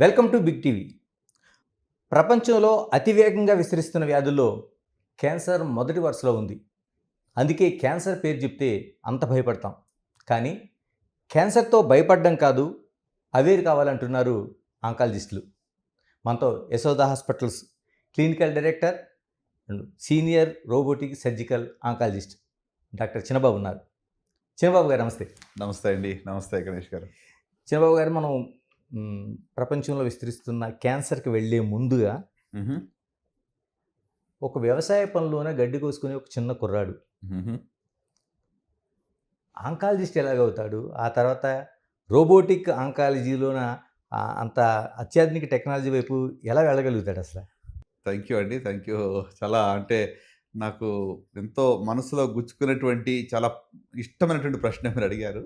Welcome to big TV. ప్రపంచంలో అతివేగంగా విస్తరిస్తున్న వ్యాధుల్లో క్యాన్సర్ మొదటి వరుసలో ఉంది. అందుకే క్యాన్సర్ పేరు చెప్తే అంత భయపడతాం. కానీ క్యాన్సర్తో భయపడడం కాదు, అవేర్ కావాలంటున్నారు ఆంకాలజిస్టులు. మనతో Yashoda hospitals clinical director and senior robotic surgical oncologist doctor Chinnababu ఉన్నారు. చిన్నబాబు గారు నమస్తే. నమస్తే అండి. నమస్తే గణేష్ గారు. చిన్నబాబు గారు, మనం ప్రపంచంలో విస్తరిస్తున్న క్యాన్సర్కి వెళ్ళే ముందుగా ఒక వ్యవసాయ పనిలోనే గడ్డి కోసుకునే ఒక చిన్న కుర్రాడు ఆంకాలజిస్ట్ ఎలాగవుతాడు? ఆ తర్వాత రోబోటిక్ ఆంకాలజీలోన అంత అత్యాధునిక టెక్నాలజీ వైపు ఎలా వెళ్ళగలుగుతాడు అసలు? థ్యాంక్ యూ అండి. Thank you. చాలా నాకు ఎంతో మనసులో గుచ్చుకున్నటువంటి చాలా ఇష్టమైనటువంటి ప్రశ్న మీరు అడిగారు.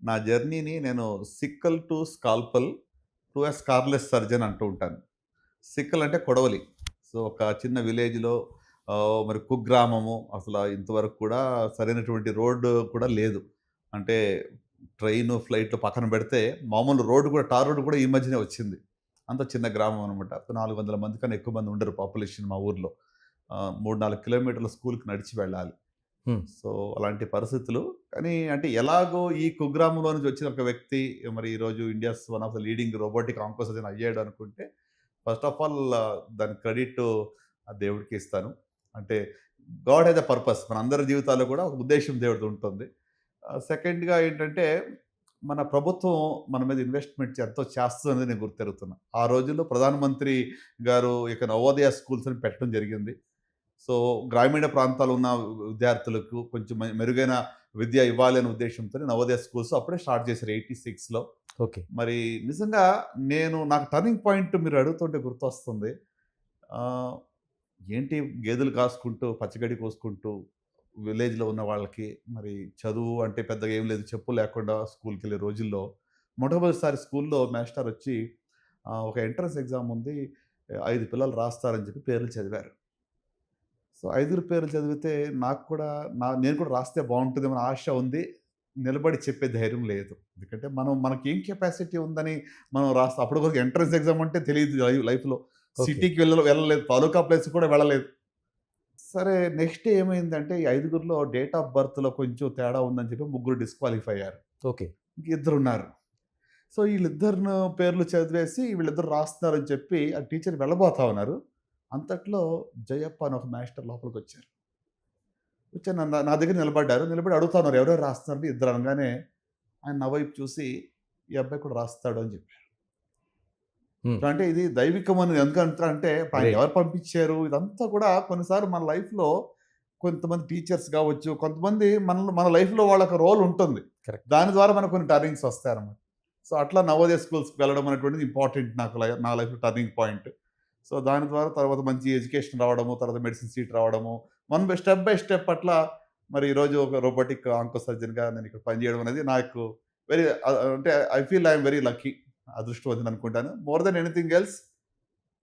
నా జర్నీని నేను sickle to scalpel to a scarless surgeon అంటూ ఉంటాను. సిక్కల్ అంటే కొడవలి. సో ఒక చిన్న విలేజ్‌లో మరి కుగ్రామము, అసలు ఇంతవరకు కూడా సరైనటువంటి రోడ్డు కూడా లేదు. అంటే ట్రైను, ఫ్లైట్లు పక్కన పెడితే మామూలు రోడ్డు కూడా, టార్ రోడ్డు కూడా ఈ మధ్యనే వచ్చింది. అంత చిన్న గ్రామం అనమాట. 400 మంది కన్నా ఎక్కువ మంది ఉండరు పాపులేషన్ మా ఊర్లో. 3, 4 కిలోమీటర్ల స్కూల్‌కి నడిచి వెళ్ళాలి. సో అలాంటి పరిస్థితులు. కానీ అంటే ఎలాగో ఈ కుగ్రామంలో నుంచి వచ్చిన ఒక వ్యక్తి మరి ఈరోజు India's one of the leading robotic onco surgeon అయ్యాడు అనుకుంటే, ఫస్ట్ ఆఫ్ ఆల్ దాని క్రెడిట్ ఆ దేవుడికి ఇస్తాను. అంటే గాడ్ హ్యాస్ ఎ పర్పస్. మన అందరి జీవితాల్లో కూడా ఒక ఉద్దేశం దేవుడిది ఉంటుంది. సెకండ్‌గా ఏంటంటే, మన ప్రభుత్వం మన మీద ఇన్వెస్ట్‌మెంట్ ఎంతో చేస్తుందనేది నేను గుర్తెరుగుతున్నా. ఆ రోజుల్లో ప్రధానమంత్రి గారు ఇక నవోదయ స్కూల్స్ అని పెట్టడం జరిగింది. సో గ్రామీణ ప్రాంతాల్లో ఉన్న విద్యార్థులకు కొంచెం మెరుగైన విద్య ఇవ్వాలి అనే ఉద్దేశంతో నవోదయ స్కూల్స్ అప్పుడే స్టార్ట్ చేశారు 86లో. ఓకే. మరి నిజంగా నాకు టర్నింగ్ పాయింట్ మీరు అడుగుతుంటే గుర్తొస్తుంది. ఏంటి గేదెలు కాసుకుంటూ, పచ్చగడ్డి కోసుకుంటూ విలేజ్‌లో ఉన్న వాళ్ళకి మరి చదువు అంటే పెద్దగా ఏం లేదు. చెప్పులు లేకుండా స్కూల్‌కెళ్ళే రోజుల్లో మొట్టమొదటిసారి స్కూల్‌లో మాస్టర్ వచ్చి ఒక ఎంట్రన్స్ ఎగ్జామ్ ఉంది. 5 పిల్లలు రాస్తారని చెప్పి పేర్లు చదివారు. సో 5 పేర్లు చదివితే నాకు కూడా నేను కూడా రాస్తే బావుంటుందేమో అని ఆశ ఉంది. నిలబడి చెప్పే ధైర్యం లేదు. ఎందుకంటే మనకేం కెపాసిటీ ఉందని మనం రాస్తాం. అప్పటి వరకు ఎంట్రన్స్ ఎగ్జామ్ అంటే తెలీదు లైఫ్‌లో. సిటీకి వెళ్ళలేదు. తాలూకా ప్లేస్‌కి కూడా వెళ్ళలేదు. సరే, నెక్స్ట్ డే ఏమైందంటే ఈ 5గురిలో డేట్ ఆఫ్ బర్త్‌లో కొంచెం తేడా ఉందని చెప్పి ముగ్గురు డిస్‌క్వాలిఫై అయ్యారు. ఓకే. ఇంక ఇద్దరున్నారు. సో వీళ్ళిద్దరిని పేర్లు చదివేసి వీళ్ళిద్దరు రాస్తున్నారని చెప్పి ఆ టీచర్ వెళ్ళబోతా ఉన్నారు. అంతట్లో జయప్ప అని ఒక మాస్టర్ లోపలికొచ్చారు. వచ్చి నా దగ్గర నిలబడ్డారు. నిలబడి అడుగుతా ఉన్నారు, ఎవరెవరు రాస్తున్నారని. ఇద్దరు అనగానే ఆయన నా వైపు చూసి, ఈ అబ్బాయి కూడా రాస్తాడు అని చెప్పారు. అంటే ఇది దైవికం అని ఎందుకంటారంటే ఆయన ఎవరు పంపించారు, ఇదంతా కూడా కొన్నిసార్లు మన లైఫ్‌లో కొంతమంది టీచర్స్ కావచ్చు, కొంతమంది మన లైఫ్‌లో వాళ్ళకి రోల్ ఉంటుంది. దాని ద్వారా మనకు కొన్ని టర్నింగ్స్ వస్తాయన్నమాట. సో అట్లా నవోదయ స్కూల్స్‌కి వెళ్ళడం అనేటువంటిది ఇంపార్టెంట్ నా లైఫ్‌లో టర్నింగ్ పాయింట్. సో దాని ద్వారా తర్వాత మంచి ఎడ్యుకేషన్ రావడము, తర్వాత మెడిసిన్ సీట్ రావడము, స్టెప్ బై స్టెప్ అట్లా మరి ఈరోజు ఒక రోబోటిక్ ఆంకో సర్జన్‌గా నేను ఇక్కడ పనిచేయడం అనేది నాకు అంటే I feel I'm very lucky. అదృష్టవంతుని అనుకుంటాను. మోర్ దెన్ ఎనీథింగ్ ఎల్స్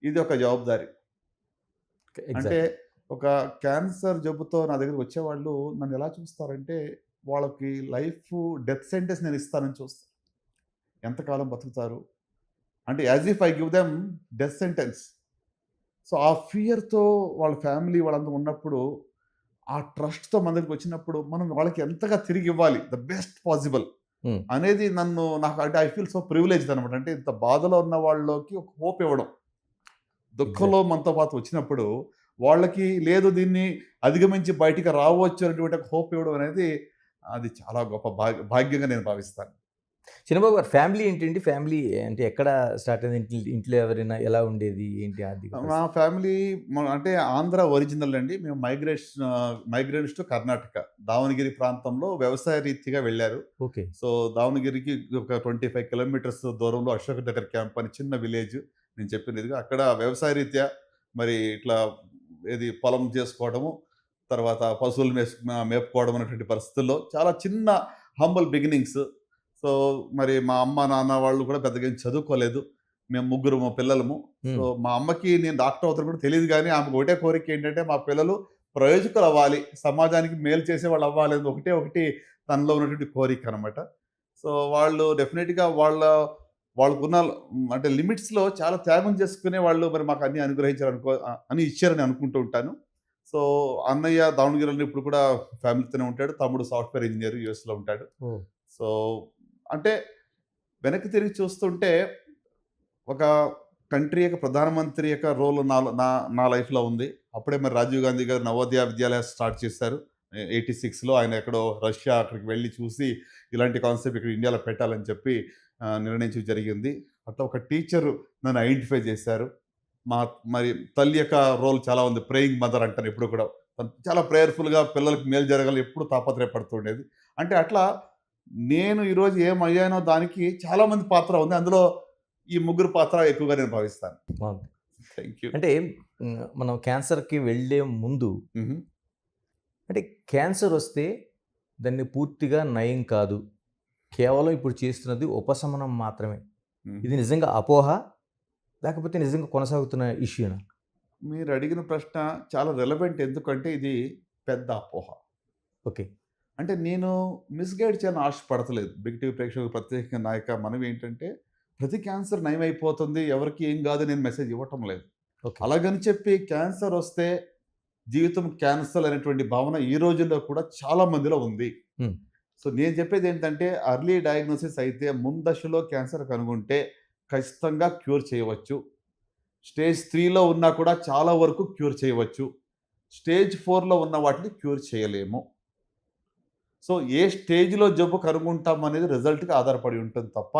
ఇది ఒక జవాబుదారీ. అంటే ఒక క్యాన్సర్ జబ్బుతో నా దగ్గరికి వచ్చేవాళ్ళు నన్ను ఎలా చూస్తారంటే, వాళ్ళకి డెత్ సెంటెన్స్ నేను ఇస్తానని చూస్తారు. ఎంతకాలం బతుకుతారు అంటే as if I give them death sentence. So ఆ ఫియర్‌తో వాళ్ళ ఫ్యామిలీ వాళ్ళందరూ ఉన్నప్పుడు, ఆ ట్రస్ట్‌తో మన దగ్గరికి వచ్చినప్పుడు మనం వాళ్ళకి ఎంతగా తిరిగి ఇవ్వాలి ద బెస్ట్ పాసిబుల్ అనేది నాకు అంటే ఐ ఫీల్ సో ప్రివిలేజ్డ్ అనమాట. అంటే ఇంత బాధలో ఉన్న వాళ్ళకి ఒక హోప్ ఇవ్వడం. దుఃఖంలో మనతో పాటు వచ్చినప్పుడు వాళ్ళకి లేదు దీన్ని అధిగమించి బయటికి రావచ్చు అనేటువంటి ఒక హోప్ ఇవ్వడం అనేది అది చాలా గొప్ప భాగ్యంగా నేను భావిస్తాను. చిన్నబాబు గారు, ఫ్యామిలీ ఏంటండి? ఫ్యామిలీ అంటే ఎక్కడ స్టార్ట్ అయింది? ఇంట్లో ఎవరైనా ఎలా ఉండేది? ఏంటి ఆర్థిక మా పరిస్థితి? ఫ్యామిలీ అంటే ఆంధ్ర ఒరిజినల్ అండి. మేము మైగ్రేట్స్ టు కర్ణాటక. దావణగిరి ప్రాంతంలో వ్యవసాయ రీత్యాగా వెళ్లారు. ఓకే. సో దావణగిరికి ఒక 25 కిలోమీటర్స్ దూరంలో అశోక్ నగర్ క్యాంప్ అని చిన్న విలేజ్ నేను చెప్పినదిగా. అక్కడ వ్యవసాయ రీత్యా మరి ఇట్లా పొలం చేసుకోవడము, తర్వాత పశువులు మేపుకోవడం అనేటువంటి పరిస్థితుల్లో చాలా చిన్న హంబుల్ బిగినింగ్స్. సో మరి మా అమ్మ, నాన్న వాళ్ళు కూడా పెద్దగా ఏం చదువుకోలేదు. మేము ముగ్గురము పిల్లలము. సో మా అమ్మకి నేను డాక్టర్ అవుతాను కూడా తెలీదు గానీ, ఆమెకు ఒకటే కోరిక ఏంటంటే మా పిల్లలు ప్రయోజకులు అవ్వాలి, సమాజానికి మేలు చేసేవాళ్ళు అవ్వాలి అనేది ఒకటి తనలో ఉన్నటువంటి కోరిక అనమాట. సో వాళ్ళు డెఫినిట్‌గా వాళ్ళకున్న అంటే లిమిట్స్‌లో చాలా త్యాగం చేసుకునే వాళ్ళు మరి మాకు అన్నీ అనుగ్రహించారు అని ఇచ్చారని అనుకుంటూ ఉంటాను. సో, అన్నయ్య దావణగిరిలో ఇప్పుడు కూడా ఫ్యామిలీతోనే ఉంటాడు. తమ్ముడు సాఫ్ట్‌వేర్ ఇంజినీర్ యూఎస్‌లో ఉంటాడు. ఓహ్! సో, అంటే వెనక్కి తిరిగి చూస్తుంటే ఒక కంట్రీ యొక్క ప్రధానమంత్రి యొక్క రోల్ నా నా లైఫ్‌లో ఉంది. అప్పుడే మరి రాజీవ్ గాంధీ గారు నవోదయ విద్యాలయ స్టార్ట్ చేశారు. 86లో ఆయన ఎక్కడో రష్యా అక్కడికి వెళ్లి చూసి ఇలాంటి కాన్సెప్ట్ ఇక్కడ ఇండియాలో పెట్టాలని చెప్పి నిర్ణయించడం జరిగింది. అట్లా ఒక టీచరు నన్ను ఐడెంటిఫై చేశారు. మా మరి తల్లి యొక్క రోల్ చాలా ఉంది. ప్రేయింగ్ మదర్ అంటాను ఎప్పుడు కూడా. తను చాలా ప్రేయర్‌ఫుల్‌గా పిల్లలకి మేలు జరగాలని ఎప్పుడు తాపత్రయపడుతూ ఉండేది. అంటే అట్లా నేను ఈరోజు ఏమయ్యానో దానికి చాలామంది పాత్ర ఉంది. అందులో ఈ ముగ్గురు పాత్ర ఎక్కువగా నేను భావిస్తాను. బాగుంది. Thank you. అంటే మనం క్యాన్సర్‌కి వెళ్ళే ముందు హుహు. అంటే క్యాన్సర్ వస్తే దాన్ని పూర్తిగా నయం కాదు. కేవలం ఇప్పుడు చేస్తున్నది ఉపశమనం మాత్రమే. హుహు. ఇది నిజంగా అపోహ? లేకపోతే నిజంగా కొనసాగుతున్న ఇష్యూనా? మీరు అడిగిన ప్రశ్న చాలా రెలెవెంట్. ఎందుకంటే ఇది పెద్ద అపోహ. ఓకే. అంటే నేను మిస్‌గైడ్ చేయాలని ఆశపడతలేదు. బిగ్ టీవీ ప్రేక్షకులకు ప్రత్యేకంగా నా యొక్క మనవి ఏంటంటే, ప్రతి క్యాన్సర్ నయమైపోతుంది. ఎవరికీ ఏం కాదు నేను మెసేజ్ ఇవ్వటం లేదు. ఓకే. అలాగని చెప్పి క్యాన్సర్ వస్తే జీవితం క్యాన్సల్ అనేటువంటి భావన ఈ రోజుల్లో కూడా చాలా మందిలో ఉంది. హ్మ్. సో నేను చెప్పేది ఏంటంటే ఎర్లీ డయాగ్నోసిస్ అయితే ముందశలో క్యాన్సర్ కనుగొంటే ఖచ్చితంగా క్యూర్ చేయవచ్చు. స్టేజ్ 3లో ఉన్నా కూడా చాలా వరకు క్యూర్ చేయవచ్చు. స్టేజ్ 4లో ఉన్న వాటిని క్యూర్ చేయలేము. సో ఏ స్టేజ్‌లో జబ్బు కనుగొంటాం అనేది రిజల్ట్‌కి ఆధారపడి ఉంటుంది తప్ప,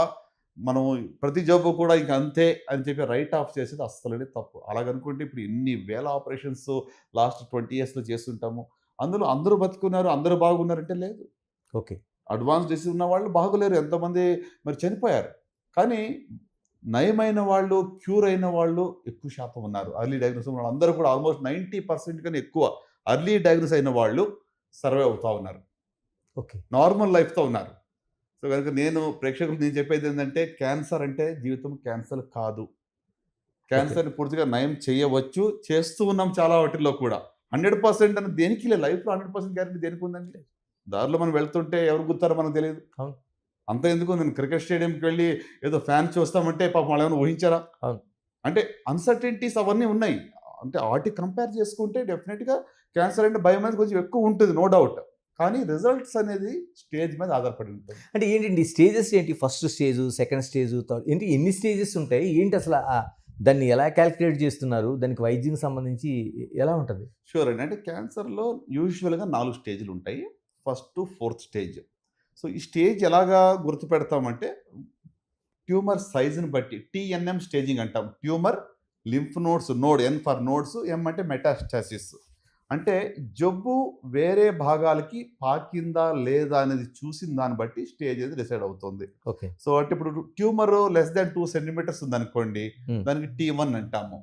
మనం ప్రతి జబ్బు కూడా ఇంక అంతే అని చెప్పి రైట్ ఆఫ్ చేసేది అస్సలనే తప్పు. అలాగనుకుంటే ఇప్పుడు ఎన్ని వేల ఆపరేషన్స్ లాస్ట్ 20 ఇయర్స్‌లో చేసుంటాము. అందులో అందరూ బతుకున్నారు, అందరూ బాగున్నారంటే లేదు. ఓకే. అడ్వాన్స్ డిసీజ్ ఉన్న వాళ్ళు బాగోలేరు. ఎంతోమంది మరి చనిపోయారు. కానీ నయమైన వాళ్ళు, క్యూర్ అయిన వాళ్ళు ఎక్కువ శాతం ఉన్నారు. ఎర్లీ డయాగ్నోసిస్ ఉన్న వాళ్ళందరూ కూడా ఆల్మోస్ట్ 90% కన్నా ఎక్కువ ఎర్లీ డయాగ్నోస్ అయిన వాళ్ళు సర్వైవ్ అవుతా ఉన్నారు. ఓకే. నార్మల్ లైఫ్‌తో ఉన్నారు. సో, గనుక నేను ప్రేక్షకులకు నేను చెప్పేదేంటంటే క్యాన్సర్ అంటే జీవితం క్యాన్సర్ కాదు. క్యాన్సర్‌ని పూర్తిగా నయం చేయవచ్చు. చేస్తూ ఉన్నాం చాలా వాటిల్లో కూడా. 100% అని దేనికి లేదు. లైఫ్‌లో 100% గ్యారంటీ దేనికుందండి? దారిలో మనం వెళ్తుంటే ఎవరు గుద్దుతారో మనకు తెలీదు. అవును. అంత ఎందుకు నేను క్రికెట్ స్టేడియంకి వెళ్ళి ఏదో ఫ్యాన్ చూస్తామంటే పాపం వాళ్ళేమైనా ఊహించారా? అవును. అంటే అన్‌సర్టెనిటీస్ అవన్నీ ఉన్నాయి. అంటే ఆటికి కంపేర్ చేసుకుంటే డెఫినిట్‌గా క్యాన్సర్ అంటే భయం అనేది కొంచెం ఎక్కువ ఉంటుంది. No doubt. కానీ రిజల్ట్స్ అనేది స్టేజ్ మీద ఆధారపడి ఉంటుంది. అంటే ఏంటండి స్టేజెస్ ఏంటి? First stage, second stage, third ఏంటి ఎన్ని స్టేజెస్ ఉంటాయి? ఏంటి అసల దాన్ని ఎలా కాలిక్యులేట్ చేస్తున్నారు? దానికి వైద్యం సంబంధించి ఎలా ఉంటది? షూర్ అండి. అంటే క్యాన్సర్‌లో యూజువల్‌గా 4 స్టేజ్‌లుంటాయి. First, fourth stage. సో, ఈ స్టేజ్ ఎలాగా గుర్తుపెడతామంటే ట్యూమర్ సైజ్‌ని బట్టి టీఎన్ఎం స్టేజింగ్ అంటాం. Tumour, lymph nodes, node N for nodes, M అంటే మెటాస్టాసిస్. అంటే జబ్బు వేరే భాగాలకి పాకిందా లేదా అనేది చూసిన దాన్ని బట్టి స్టేజ్ అనేది డిసైడ్ అవుతుంది. ఓకే. సో, అంటే ఇప్పుడు ట్యూమర్ లెస్ దాన్ 2 సెంటీమీటర్స్ ఉందనుకోండి, హ్మ్. దానికి T1 అంటాము.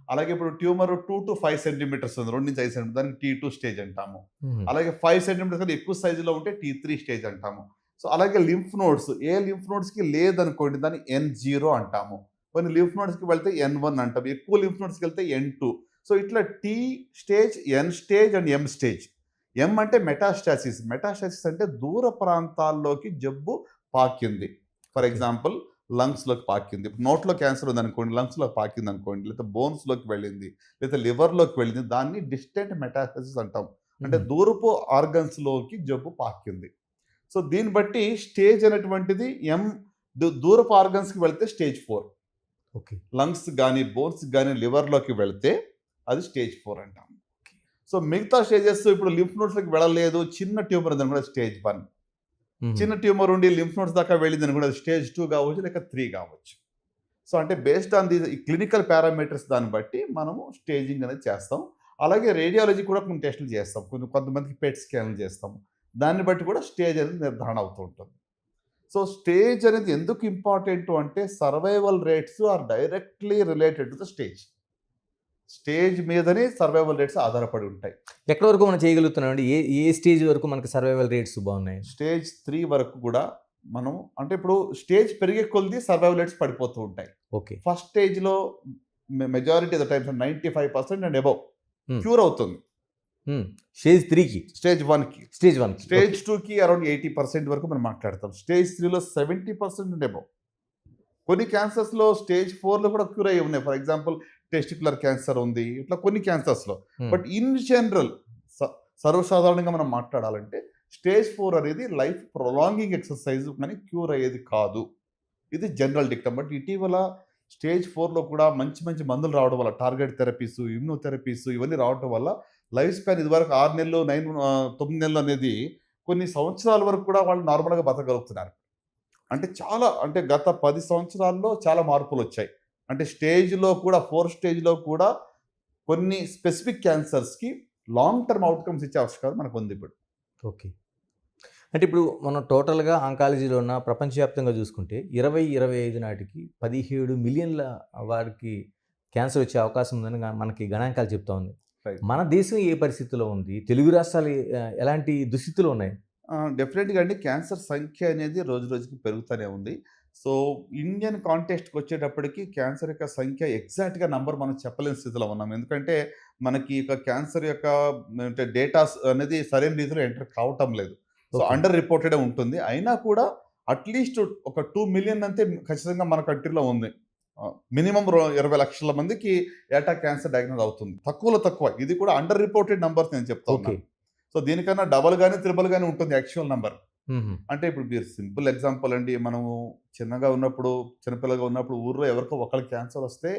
అలాగే ఇప్పుడు ట్యూమర్ 2-5 సెంటీమీటర్స్ ఉంది. 2-5 సెంటీమీటర్స్ దానికి T2 స్టేజ్ అంటాము. హుహు. అలాగే 5 సెంటీమీటర్స్ కన్నా ఎక్కువ సైజులో ఉంటే T3 స్టేజ్ అంటాము. సో, అలాగే లింఫ్ నోడ్స్ ఏ లింఫ్ నోడ్స్‌కి లేదనుకోండి దాన్ని N0 అంటాము. కొన్ని లింఫ్ నోడ్స్‌కి వెళ్తే N1 అంటాం. ఎక్కువ లింఫ్ నోడ్స్‌కి వెళ్తే N2. సో, ఇట్లా T stage, N stage and M stage. M అంటే మెటాస్టాసిస్. మెటాస్టాసిస్ అంటే దూర ప్రాంతాల్లోకి జబ్బు పాకింది. For okay. ఎగ్జాంపుల్ లంగ్స్‌లోకి పాకింది. ఇప్పుడు నోట్లో క్యాన్సర్ ఉందనుకోండి, లంగ్స్‌లోకి పాకిందనుకోండి, లేకపోతే బోన్స్‌లోకి వెళ్ళింది, లేకపోతే లివర్‌లోకి వెళ్ళింది. దాన్ని డిస్టెంట్ మెటాస్టాసిస్ అంటాం. అంటే హుహు. దూరపు ఆర్గన్స్‌లోకి జబ్బు పాకింది. సో, దీన్ని బట్టి స్టేజ్ అనేటువంటిది దూరపు ఆర్గన్స్‌కి వెళ్తే స్టేజ్ 4. ఓకే. లంగ్స్ గానీ, బోన్స్ గానీ లివర్‌లోకి వెళ్తే అది స్టేజ్ 4 అంటాం. సో, మిగతా స్టేజెస్ ఇప్పుడు లింఫ్ నోడ్స్‌లోకి వెళ్ళలేదు. చిన్న ట్యూమర్ ఉందనుకోండి స్టేజ్ 1. హుహు. చిన్న ట్యూమర్ ఉండి లింఫ్ నోడ్స్ దాకా వెళ్ళిందనుకోండి అది స్టేజ్ 2 కావచ్చు, లేక 3 కావచ్చు. సో, అంటే బేస్డ్ ఆన్ ఈ క్లినికల్ పారామీటర్స్ దాన్ని బట్టి మనము స్టేజింగ్ అనేది చేస్తాం. అలాగే రేడియాలజీ కూడా కొన్ని టెస్టులు చేస్తాం. కొంతమందికి పెట్ స్కాన్‌లు చేస్తాము. దాన్ని బట్టి కూడా స్టేజ్ అనేది నిర్ధారణ అవుతూ ఉంటుంది. సో, స్టేజ్ అనేది ఎందుకు ఇంపార్టెంట్ అంటే survival rates are directly related to the stage. Stage మీదనే సర్వైవల్ రేట్స్ ఆధారపడి ఉంటాయి. ఎక్కడి వరకు మనం చేయగలుగుతున్నామండి? ఏ ఏ స్టేజ్ వరకు మనకి సర్వైవల్ రేట్స్ బాగున్నాయి? స్టేజ్ 3 వరకు కూడా మనం అంటే ఇప్పుడు స్టేజ్ పెరిగే కొద్దీ సర్వైవల్ రేట్స్ పడిపోతూ ఉంటాయి. ఓకే. ఫస్ట్ స్టేజ్‌లో majority of the times 95% and above హ్మ్. క్యూర్ అవుతుంది. హ్మ్. స్టేజ్ 3కి. స్టేజ్ 1కి. స్టేజ్ 1కి. Stage okay. 2కి అరౌండ్ 80% వరకు మనం మాట్లాడతాం. స్టేజ్ 3లో 70% అండ్ అబోవ్. కొన్ని క్యాన్సర్స్లో స్టేజ్ 4లో కూడా క్యూర్ అయ్యి ఉన్నాయి. ఫర్ ఎగ్జాంపుల్ టెస్టిక్యులర్ క్యాన్సర్ ఉంది, ఇట్లా కొన్ని క్యాన్సర్స్లో. బట్ ఇన్ జనరల్ సర్వసాధారణంగా మనం మాట్లాడాలంటే స్టేజ్ 4 అనేది లైఫ్ ప్రొలాంగింగ్ ఎక్సర్సైజ్ కానీ క్యూర్ అయ్యేది కాదు. ఇది జనరల్ డిక్టమ్. బట్ ఇటీవల స్టేజ్ 4లో కూడా మంచి మంచి మందులు రావడం వల్ల, టార్గెట్ థెరపీస్, ఇమ్యూనోథెరపీస్ ఇవన్నీ రావడం వల్ల లైఫ్ స్పాన్ ఇదివరకు 6 నెలలు 9 నెలలు అనేది కొన్ని సంవత్సరాల వరకు కూడా వాళ్ళు నార్మల్గా బతకగలుగుతున్నారు. అంటే చాలా, అంటే గత 10 సంవత్సరాల్లో చాలా మార్పులు వచ్చాయి. అంటే స్టేజ్లో కూడా 4 స్టేజ్లో కూడా కొన్ని స్పెసిఫిక్ క్యాన్సర్స్కి లాంగ్ టర్మ్ అవుట్కమ్స్ ఇచ్చే ఆవిష్కారం మనకు ఉంది ఇప్పుడు. ఓకే. అంటే ఇప్పుడు మనం టోటల్గా ఆంకాలజీలో ఉన్న ప్రపంచవ్యాప్తంగా చూసుకుంటే 2025 నాటికి 17 మిలియన్ల వారికి క్యాన్సర్ వచ్చే అవకాశం ఉందని మనకి గణాంకాలు చెప్తా ఉంది. Right. మన దేశం ఏ పరిస్థితిలో ఉంది? తెలుగు రాష్ట్రాలు ఎలాంటి దుస్థితిలో ఉన్నాయి? డెఫినెట్గా అండి, క్యాన్సర్ సంఖ్య అనేది రోజు రోజుకి పెరుగుతూనే ఉంది. సో ఇండియన్ కాంటెక్స్ట్కి వచ్చేటప్పటికి క్యాన్సర్ యొక్క సంఖ్య ఎగ్జాక్ట్గా నంబర్ మనం చెప్పలేని స్థితిలో ఉన్నాం. ఎందుకంటే మనకి ఇక క్యాన్సర్ యొక్క అంటే డేటాస్ అనేది సరైన రీతిలో ఎంటర్ కావటం లేదు. So Okay. అండర్ రిపోర్టెడ్ ఉంటుంది. అయినా కూడా అట్లీస్ట్ ఒక 2 మిలియన్ అంతే ఖచ్చితంగా మన కంట్రీలో ఉంది. మినిమం 20 లక్షల మందికి ఏటా క్యాన్సర్ డయాగ్నోస్ అవుతుంది. తక్కువలో తక్కువ. ఇది కూడా అండర్ రిపోర్టెడ్ నంబర్స్ నేను చెప్తా ఓకే. ఉన్నాను. సో దీనికన్నా డబల్ కానీ త్రిబుల్ కానీ ఉంటుంది యాక్చువల్ నంబర్. మ్మ్. అంటే ఇప్పుడు మీరు సింపుల్ ఎగ్జాంపుల్ అండి, మనము చిన్నగా ఉన్నప్పుడు, చిన్నపిల్లగా ఉన్నప్పుడు ఊర్లో ఎవరికో ఒకరికి క్యాన్సర్ వస్తే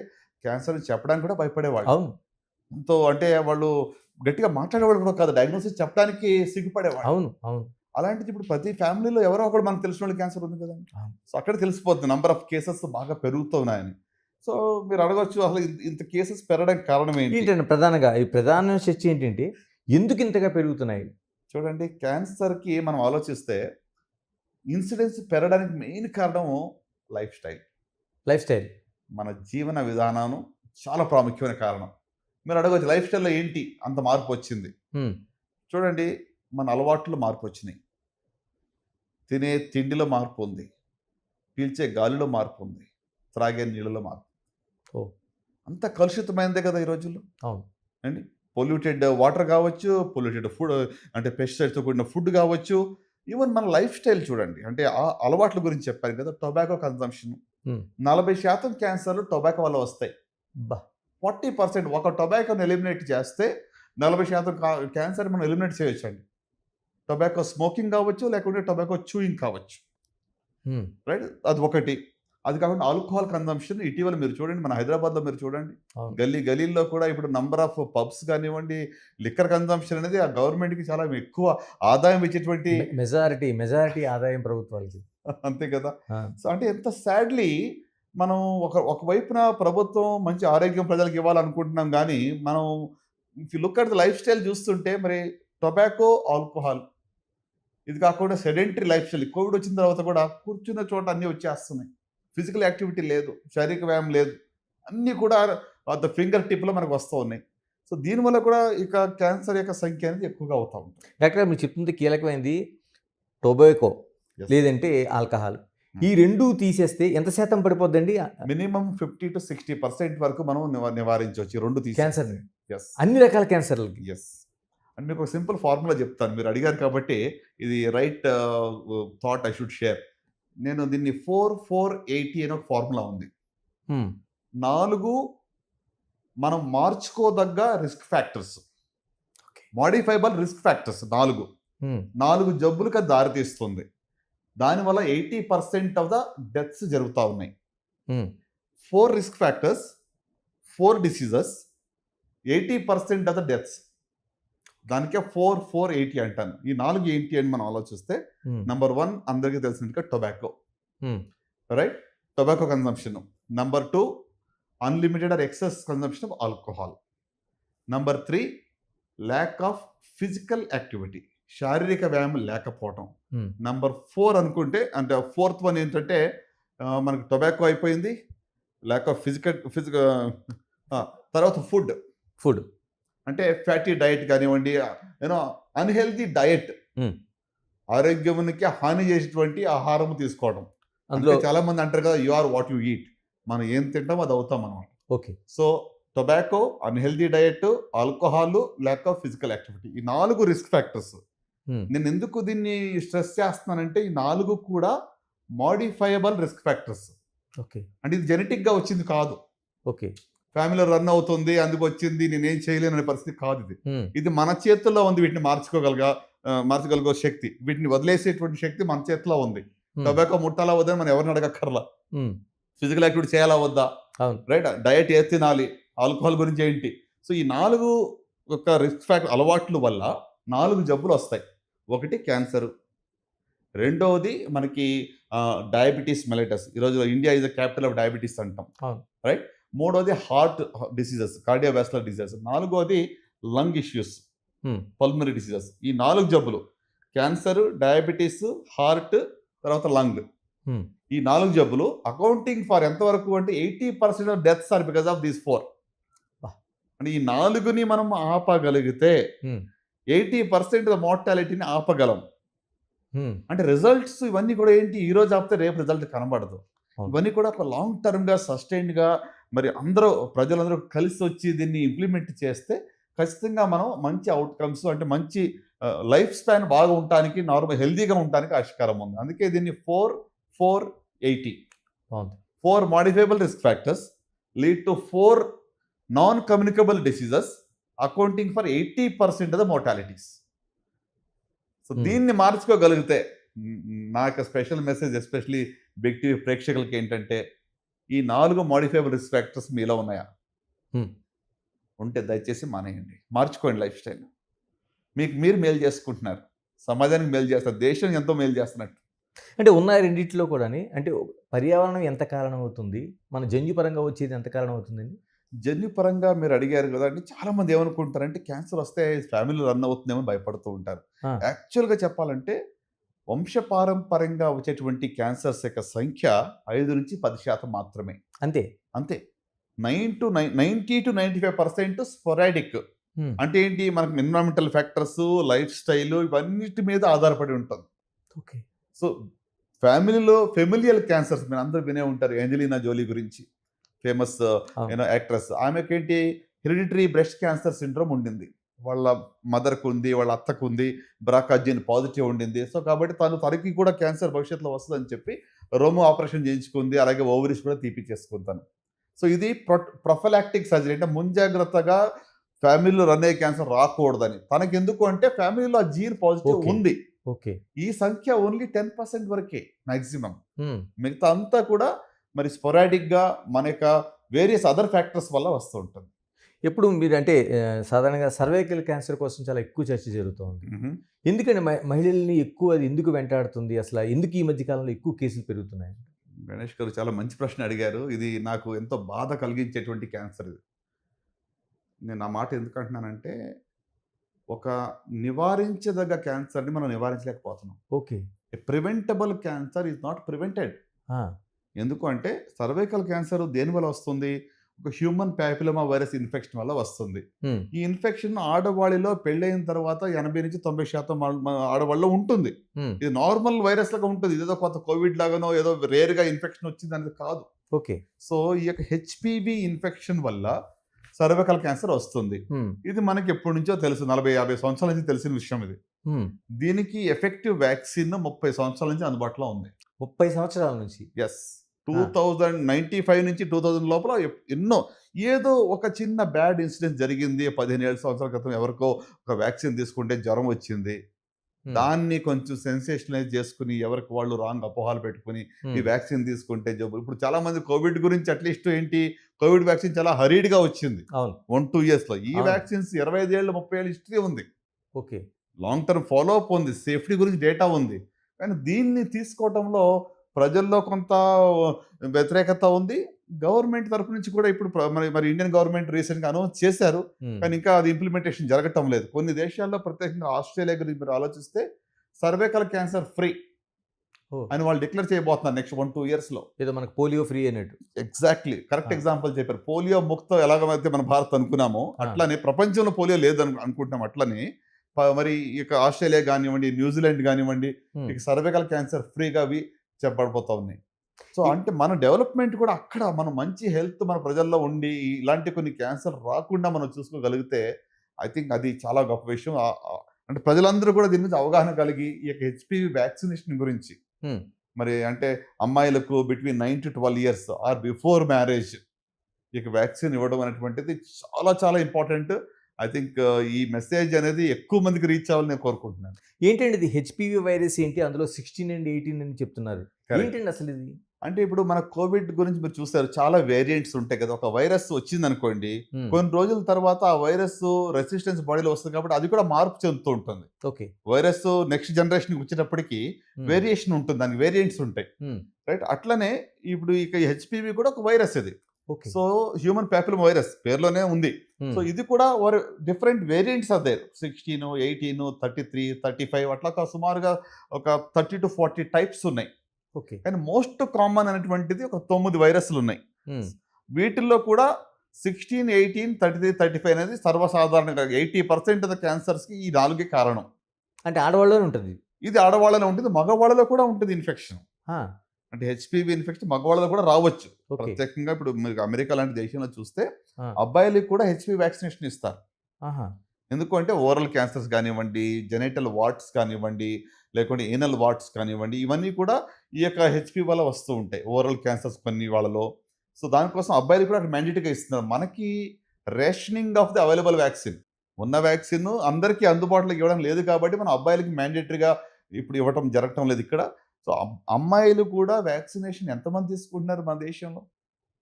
క్యాన్సర్ అని చెప్పడానికి కూడా భయపడేవాళ్ళు. అవును, ఎంతో అంటే వాళ్ళు గట్టిగా మాట్లాడేవాళ్ళు కూడా కాదు, డయాగ్నోసిస్ చెప్పడానికి సిగ్గుపడేవాళ్ళు. అవును, అవును. అలాంటిది ఇప్పుడు ప్రతి ఫ్యామిలీలో ఎవరో ఒకడు మనకు తెలిసిన వాళ్ళు క్యాన్సర్ ఉంది కదండి. అవును. సో అక్కడ తెలిసిపోతుంది నంబర్ ఆఫ్ కేసెస్ బాగా పెరుగుతున్నాయని. సో మీరు అడగొచ్చు, అసలు ఇంత కేసెస్ పెరగడానికి కారణం ఏంటి? ఏంటంటే ప్రధానంగా ఈ ప్రధాన చర్చ ఏంటంటే ఎందుకు ఇంతగా పెరుగుతున్నాయి? చూడండి, క్యాన్సర్కి మనం ఆలోచిస్తే ఇన్సిడెన్స్ పెరగడానికి మెయిన్ కారణం లైఫ్ స్టైల్. Life style. మన జీవన విధానం చాలా ప్రాముఖ్యమైన కారణం. మీరు అడగవచ్చు లైఫ్ స్టైల్లో ఏంటి అంత మార్పు వచ్చింది? చూడండి, మన అలవాట్లు మార్పు వచ్చినాయి, తినే తిండిలో మార్పు ఉంది, పీల్చే గాలిలో మార్పు ఉంది, త్రాగే నీళ్ళలో మార్పు. ఓ. అంత కలుషితమైనదే కదా ఈ రోజుల్లో అవును. అండి. పొల్యూటెడ్ వాటర్ కావచ్చు, పొల్యూటెడ్ ఫుడ్ అంటే పెస్టిసైడ్స్తో కూడిన ఫుడ్ కావచ్చు, ఈవెన్ మన లైఫ్ స్టైల్ చూడండి. అంటే ఆ అలవాట్ల గురించి చెప్పాను కదా, టొబాకో కన్సంప్షన్. 40% క్యాన్సర్లు టొబాకో వల్ల వస్తాయి. బా. 40% ఒక టొబాకోని ఎలిమినేట్ చేస్తే 40% క్యాన్సర్ మనం ఎలిమినేట్ చేయొచ్చండి. టొబాకో స్మోకింగ్ కావచ్చు, లేకుంటే టొబాకో చూయింగ్ కావచ్చు, రైట్? అది ఒకటి. అది కాకుండా ఆల్కహాల్ కన్సంప్షన్ ఇటీవల మీరు చూడండి, మన హైదరాబాద్లో మీరు చూడండి, అవును. గల్లీల్లో కూడా ఇప్పుడు నంబర్ ఆఫ్ పబ్స్ కానివ్వండి, లిక్కర్ కన్సంప్షన్ అనేది ఆ గవర్నమెంట్కి చాలా ఎక్కువ ఆదాయం ఇచ్చేటువంటి మెజారిటీ ఆదాయం ప్రభుత్వాలకి. అంతే కదా. ఆ. సో అంటే ఎంత సాడ్లీ మనం ఒకవైపున ప్రభుత్వం మంచి ఆరోగ్యం ప్రజలకు ఇవ్వాలనుకుంటున్నాం, కానీ మనం if you look at the life style చూస్తుంటే మరి టొబాకో, ఆల్కహాల్, ఇది కాకుండా సెడెంటరీ లైఫ్ స్టైల్. కోవిడ్ వచ్చిన తర్వాత కూడా కూర్చున్న చోట అన్నీ వచ్చేస్తున్నాయి. ఫిజికల్ యాక్టివిటీ లేదు, శారీరక వ్యాయామం లేదు, అన్నీ కూడా ద ఫింగర్ టిప్లో మనకు వస్తూ ఉన్నాయి. సో దీనివల్ల కూడా ఇక క్యాన్సర్ యొక్క సంఖ్య అనేది ఎక్కువగా అవుతూ ఉంటుంది. డాక్టర్ మీరు చెప్తుంది కీలకమైంది. Tobacco Yes. లేదంటే ఆల్కహాల్, ఈ రెండు తీసేస్తే ఎంత శాతం పడిపోద్దండి మినిమం 50 to 60% వరకు మనం నివారించవచ్చు రెండు తీసి. క్యాన్సర్? ఎస్, అన్ని రకాల క్యాన్సర్లకి. ఎస్. అండ్ మీకు ఒక సింపుల్ ఫార్ములా చెప్తాను, మీరు అడిగారు కాబట్టి ఇది right thought I should share. నేను దీన్ని 4-4-80 అనే ఒక ఫార్ములా ఉంది. 4 మనం మార్చుకోదగ్గ risk factors, modifiable risk factors 4 జబ్బులకు అది దారితీస్తుంది. దానివల్ల 80% ఆఫ్ ద డెత్స్ జరుగుతూ ఉన్నాయి. 4 risk factors, 4 diseases, 80% of the deaths. దానికే 4-4-80 అంటాను. ఈ 4 ఏంటి అని మనం ఆలోచిస్తే, నంబర్ 1 అందరికీ తెలిసినట్టుగా tobacco, right? Tobacco consumption. Number 2 unlimited or excess consumption of alcohol. Number 3 lack of physical activity, శారీరక వ్యాయామం లేకపోవటం. నంబర్ 4 అనుకుంటే, అంటే 4th వన్ ఏంటంటే మనకు టొబాకో అయిపోయింది, ల్యాక్ ఆఫ్ ఫిజికల్ తర్వాత ఫుడ్ అంటే ఫ్యాటీ డైట్ కానివ్వండి, యూనో అన్హెల్దీ డయట్, ఆరోగ్యానికి హాని చేసేటువంటి ఆహారం తీసుకోవడం. అందులో చాలా మంది అంటారు కదా, you are what you eat, మనం ఏం తింటాం అది అవుతాం అనమాట. Okay. So tobacco, unhealthy diet, alcohol, lack of physical activity, ఈ 4 రిస్క్ ఫ్యాక్టర్స్. నేను ఎందుకు దీన్ని స్ట్రెస్ చేస్తున్నానంటే ఈ 4 కూడా మాడిఫైయబుల్ రిస్క్ ఫ్యాక్టర్స్. ఓకే. అంటే ఇది జెనెటిక్గా వచ్చింది కాదు, ఓకే. ఫ్యామిలీలో రన్ అవుతుంది అందుకు వచ్చింది నేనేం చేయలేను అనే పరిస్థితి కాదు ఇది. హ్మ్. ఇది మన చేతుల్లో ఉంది, వీటిని మార్చగలిగే శక్తి, వీటిని వదిలేసేటువంటి శక్తి మన చేతిలో ఉంది. హ్మ్. టొబాకో ముట్టాలా వద్దని మనం ఎవరిని అడగక్కర్లా, హ్మ్. ఫిజికల్ యాక్టివిటీ చేయాలా వద్దా, అవును. రైట్, డయట్ ఏది తినాలి, ఆల్కహాల్ గురించి ఏంటి. సో ఈ 4 ఒక రిస్క్ ఫ్యాక్టర్ అలవాట్ల వల్ల 4 జబ్బులు వస్తాయి. ఒకటి క్యాన్సర్, రెండవది మనకి డయాబెటీస్ మెలైటస్, ఈరోజు India is the capital of diabetes అంటాం, అవును. రైట్. మూడోది హార్ట్ డిసీజెస్, కార్డియోవాస్కులర్ డిసీజెస్. నాలుగోది lung issues, hmm. Pulmonary diseases. ఈ 4 జబ్బులు క్యాన్సర్, డయాబెటీస్, హార్ట్, తర్వాత లంగ్. హ్మ్. ఈ 4 జబ్బులు అకౌంటింగ్ ఫర్ ఎంతవరకు అంటే 80% of deaths are because of these 4. వాహ్! అంటే ఈ 4ని మనం ఆపగలిగితే హ్మ్. 80% ఆఫ్ మోర్టాలిటీని ఆపగలం. హ్మ్. అంటే రిజల్ట్స్ ఇవన్నీ కూడా ఏంటి, ఈ రోజు ఆపితే రేపు రిజల్ట్ కనబడదు. అవును. ఇవన్నీ కూడా ఒక లాంగ్ టర్మ్‌గా సస్టైన్డ్‌గా మరి ప్రజలందరూ కలిసి వచ్చి దీన్ని ఇంప్లిమెంట్ చేస్తే ఖచ్చితంగా మనం మంచి అవుట్‌కమ్స్, అంటే మంచి లైఫ్ స్పాన్ బాగా ఉండటానికి, నార్మల్ హెల్తీగా ఉండటానికి ఆస్కారం ఉంది. అందుకే దీన్ని 4-4-80, బావుంది. 4 modifiable risk factors lead to 4 non communicable diseases accounting for 80% of the mortalities. So hmm. దీన్ని మార్చుకోగలిగితే నా యొక్క special message especially big TV ప్రేక్షకులకి ఏంటంటే, ఈ 4 మోడిఫైబుల్ రిస్క్ ఫ్యాక్టర్స్ మీలో ఉన్నాయా? హ్మ్. ఉంటే దయచేసి మానేయండి. మార్చుకోండి లైఫ్ స్టైల్. మీకు మీరు మేలు చేసుకుంటున్నారు, సమాజానికి మేలు చేస్తారు, దేశానికి ఎంతో మేలు చేస్తున్నట్టు. అంటే ఉన్న రెండిట్లో కూడాని అంటే పర్యావరణం ఎంత కారణమవుతుంది? మన జన్యుపరంగా వచ్చేది ఎంత కారణమవుతుందండి? జన్యుపరంగా మీరు అడిగారు కదండీ! చాలామంది ఏమనుకుంటారంటే క్యాన్సర్ వస్తే ఫ్యామిలీలో రన్ అవుతుందేమో అని భయపడుతూ ఉంటారు. ఆ! యాక్చువల్‌గా చెప్పాలంటే వంశపారంపర్యంగా వచ్చేటువంటి క్యాన్సర్స్ యొక్క సంఖ్య 5-10% మాత్రమే. అంతే. అంతే. 90-95% స్పొరాడిక్. హ్మ్. అంటే ఏంటి, మనకు ఎన్విరాన్మెంటల్ ఫ్యాక్టర్స్, లైఫ్ స్టైల్ ఇవన్నిటి మీద ఆధారపడి ఉంటుంది. ఓకే. సో ఫ్యామిలీలో ఫెమిలియల్ క్యాన్సర్స్ మీరందరూ వినే ఉంటారు. ఏంజెలినా జోలీ గురించి, ఫేమస్ అవును. యాక్ట్రెస్. ఆమెకేంటి హెరిడిటరీ బ్రెస్ట్ క్యాన్సర్ సిండ్రోమ్ ఉండింది. వాళ్ళ మదర్‌కు ఉంది, వాళ్ళ అత్తకు ఉంది, బ్రాకా జీన్ పాజిటివ్ ఉండింది. సో కాబట్టి తనకి కూడా క్యాన్సర్ భవిష్యత్తులో వస్తదని చెప్పి రోమో ఆపరేషన్ చేయించుకుంది. అలాగే ఓవరీస్ కూడా తీపిచ్చేసుకుంది తను. సో ఇది ప్రొఫిలాక్టిక్ సర్జరీ, అంటే ముంజాగ్రత్తగా ఫ్యామిలీలో రన్ అయ్యే క్యాన్సర్ రాకూడదని. తనకెందుకు అంటే ఫ్యామిలీలో ఆ జీన్ పాజిటివ్ ఓకే. ఉంది. ఓకే. ఈ సంఖ్య ఓన్లీ 10% వరకే మాక్సిమం. హ్మ్. మిగతా అంతా కూడా మరి స్పొరాడిక్‌గా మన యొక్క వేరియస్ అదర్ ఫ్యాక్టర్స్ వల్ల వస్తూ ఉంటుంది. ఎప్పుడు మీరంటే సాధారణంగా సర్వైకల్ క్యాన్సర్ కోసం చాలా ఎక్కువ చర్చ జరుగుతూ ఉంది. హుహు. ఎందుకని మహిళల్ని ఎక్కువ అది ఎందుకు వెంటాడుతుంది? అసల ఎందుకు ఈ మధ్య కాలంలో ఎక్కువ కేసులు పెరుగుతున్నాయి? గణేష్ గారు చాలా మంచి ప్రశ్న అడిగారు. ఇది నాకు ఎంతో బాధ కలిగించేటువంటి క్యాన్సర్ ఇది. నేను ఆ మాట ఎందుకు అంటున్నానంటే, ఒక నివారించదగ్గ క్యాన్సర్‌ని మనం నివారించలేకపోతున్నాం. Okay. A preventable cancer is not prevented. Ah! ఎందుకు అంటే సర్వైకల్ క్యాన్సర్ దేనివల్ల వస్తుంది? ఒక హ్యూమన్ పాపిలోమా వైరస్ ఇన్ఫెక్షన్ వల్ల వస్తుంది. హ్మ్. ఈ ఇన్ఫెక్షన్ ఆడవాళ్ళలో పెళ్ళైన తర్వాత 80-90% ఆడవాళ్ళలో ఉంటుంది. హ్మ్. ఇది నార్మల్ వైరస్ లాగా ఉంటుంది. ఇదేదో కొత్త కోవిడ్ లాగానో ఏదో రేర్‌గా ఇన్ఫెక్షన్ వచ్చిందనేది కాదు. ఓకే. సో ఈ యొక్క హెచ్‌పివి ఇన్ఫెక్షన్ వల్ల సర్వైకల్ క్యాన్సర్ వస్తుంది. హ్మ్. ఇది మనకి ఎప్పటినుంచో తెలుసు. 40-50 సంవత్సరాల నుంచి తెలిసిన విషయం ఇది. హ్మ్. దీనికి ఎఫెక్టివ్ వ్యాక్సిన్ 30 సంవత్సరాల నుంచి అందుబాటులో ఉంది. 30 సంవత్సరాల నుంచి. యెస్. ఆ! 1995 నుంచి 2000 లోపల ఎన్నో, ఏదో ఒక చిన్న బ్యాడ్ ఇన్సిడెంట్ జరిగింది. 15 ఏళ్ల సంవత్సరాల క్రితం ఎవరికో ఒక వ్యాక్సిన్ తీసుకుంటే జ్వరం వచ్చింది. హ్మ్. దాన్ని కొంచెం సెన్సేషనలైజ్ చేసుకొని ఎవరికి వాళ్ళు రాంగ్ అపోహలు పెట్టుకొని ఈ హ్మ్. వ్యాక్సిన్ తీసుకుంటే జబ్బు. ఇప్పుడు చాలా మంది కోవిడ్ గురించి అట్లీస్ట్ ఏంటి, కోవిడ్ వ్యాక్సిన్ చాలా హరీడ్‌గా వచ్చింది. అవును. 1-2 ఇయర్స్‌లో. ఈ అవును. వ్యాక్సిన్స్ 25 ఏళ్ళు, 30 ఏళ్ల హిస్టరీ ఉంది. Okay. Long term follow up ఉంది. సేఫ్టీ గురించి డేటా ఉంది. కానీ దీన్ని తీసుకోవటంలో ప్రజల్లో కొంత వ్యతిరేకత ఉంది. గవర్నమెంట్ తరపు నుంచి కూడా ఇప్పుడు మరి ఇండియన్ గవర్నమెంట్ రీసెంట్‌గా అనౌన్స్ చేశారు. హ్మ్. కానీ ఇంకా అది ఇంప్లిమెంటేషన్ జరగటం లేదు. కొన్ని దేశాల్లో ప్రత్యేకంగా ఆస్ట్రేలియా గురించి మీరు ఆలోచిస్తే సర్వైకల్ క్యాన్సర్ ఫ్రీ ఓహ్! అని వాళ్ళు డిక్లేర్ చేయబోతున్నారు నెక్స్ట్ 1-2 ఇయర్స్‌లో. ఏదో మనకు పోలియో ఫ్రీ అన్నట్టు. ఎగ్జాక్ట్‌లీ. కరెక్ట్ ఆ! ఎగ్జాంపుల్ చెప్పారు. పోలియో ముక్త ఎలాగైతే మన భారత్ అనుకున్నామో, ఆ! అట్లనే ప్రపంచంలో పోలియో లేదని అనుకుంటున్నాం అట్లని. మరి ఇక ఆస్ట్రేలియా గానివ్వండి, న్యూజిలాండ్ గానివ్వండి, హ్మ్. ఇక సర్వైకల్ క్యాన్సర్ ఫ్రీగా అవి చెప్పబడిపోతా ఉన్నాయి. సో ఇ అంటే మన డెవలప్‌మెంట్ కూడా అక్కడ మనం మంచి హెల్త్ మన ప్రజల్లో ఉండి, ఇలాంటి కొన్ని క్యాన్సర్ రాకుండా మనం చూసుకోగలిగితే, ఐ థింక్ అది చాలా గొప్ప విషయం. అంటే ప్రజలందరూ కూడా దీని మీద అవగాహన కలిగి, ఈ యొక్క హెచ్‌పివి వ్యాక్సినేషన్ గురించి హ్మ్. మరి అంటే అమ్మాయిలకు between 9 to 12 years or before marriage ఇక వ్యాక్సిన్ ఇవ్వడం అనేటువంటిది చాలా చాలా ఇంపార్టెంట్. ఐ థింక్ ఈ మెసేజ్ అనేది ఎక్కువ మందికి రీచ్ అవ్వాలని నేను కోరుకుంటున్నాను. ఏంటండి ఇది హెచ్పివి వైరస్ ఏంటి? అందులో 16 అండ్ 18 అని చెప్తున్నారు. Correct. ఏంటండి అసలు ఇది? అంటే ఇప్పుడు మన కోవిడ్ గురించి మీరు చూసారు, చాలా వేరియంట్స్ ఉంటాయి కదా. ఒక వైరస్ వచ్చింది అనుకోండి, హ్మ్. కొన్ని రోజుల తర్వాత ఆ వైరస్ రెసిస్టెన్స్ బాడీలో వస్తుంది కాబట్టి అది కూడా మార్పు చెందుతూ ఉంటుంది. ఓకే. వైరస్ నెక్స్ట్ జనరేషన్కి వచ్చేటప్పటికి హ్మ్. వేరియేషన్ ఉంటుంది, దానికి వేరియంట్స్ ఉంటాయి. హ్మ్. రైట్, అట్లనే ఇప్పుడు ఇక హెచ్పివి కూడా ఒక వైరస్ ఇది. Okay. So human papilloma virus పేరులోనే ఉంది. సో హ్మ్. ఇది కూడా డిఫరెంట్ వేరియంట్స్ ఆర్ దేర్. 16, 18, 33, 35 అట్లా సుమారుగా ఒక 30 to 40 టైప్స్ ఉన్నాయి. ఓకే. కానీ మోస్ట్ కామన్ అనేటువంటిది ఒక 9 వైరస్లు ఉన్నాయి. హ్మ్. వీటిల్లో కూడా 16, 18, 33, 35 అనేది సర్వసాధారణంగా 80% ఆఫ్ ద క్యాన్సర్స్కి ఈ 4 కారణం. అంటే ఆడవాళ్ళలోనే ఉంటుంది. ఇది ఆడవాళ్ళలో ఉంటుంది, మగవాళ్ళలో కూడా ఉంటుంది ఇన్ఫెక్షన్. ఆ! అంటే హెచ్పివి ఇన్ఫెక్షన్ మగవాళ్ళలో కూడా రావచ్చు. ఓకే. ప్రత్యేకంగా ఇప్పుడు మీరు అమెరికా లాంటి దేశంలో చూస్తే ఆ! అబ్బాయిలకు కూడా హెచ్పివి వ్యాక్సినేషన్ ఇస్తారు. ఆహా! ఎందుకు అంటే ఓరల్ క్యాన్సర్స్ కానివ్వండి, జెనైటల్ వాట్స్ కానివ్వండి, లేకుంటే ఏనల్ వాట్స్ కానివ్వండి, ఇవన్నీ కూడా ఈ యొక్క హెచ్పివి వల్ల వస్తూ ఉంటాయి. ఓరల్ క్యాన్సర్స్ కొన్ని వాళ్ళలో. సో దానికోసం అబ్బాయిలు కూడా మ్యాండేటరీగా ఇస్తున్నారు. మనకి rationing of the available vaccine, ఉన్న వ్యాక్సిన్ అందరికీ అందుబాటులోకి ఇవ్వడం లేదు కాబట్టి మనం అబ్బాయిలకి మ్యాండేటరీగా ఇప్పుడు ఇవ్వటం జరగటం లేదు ఇక్కడ. సో అమ్మాయిలు కూడా వ్యాక్సినేషన్ ఎంతమంది తీసుకుంటున్నారు మన దేశంలో?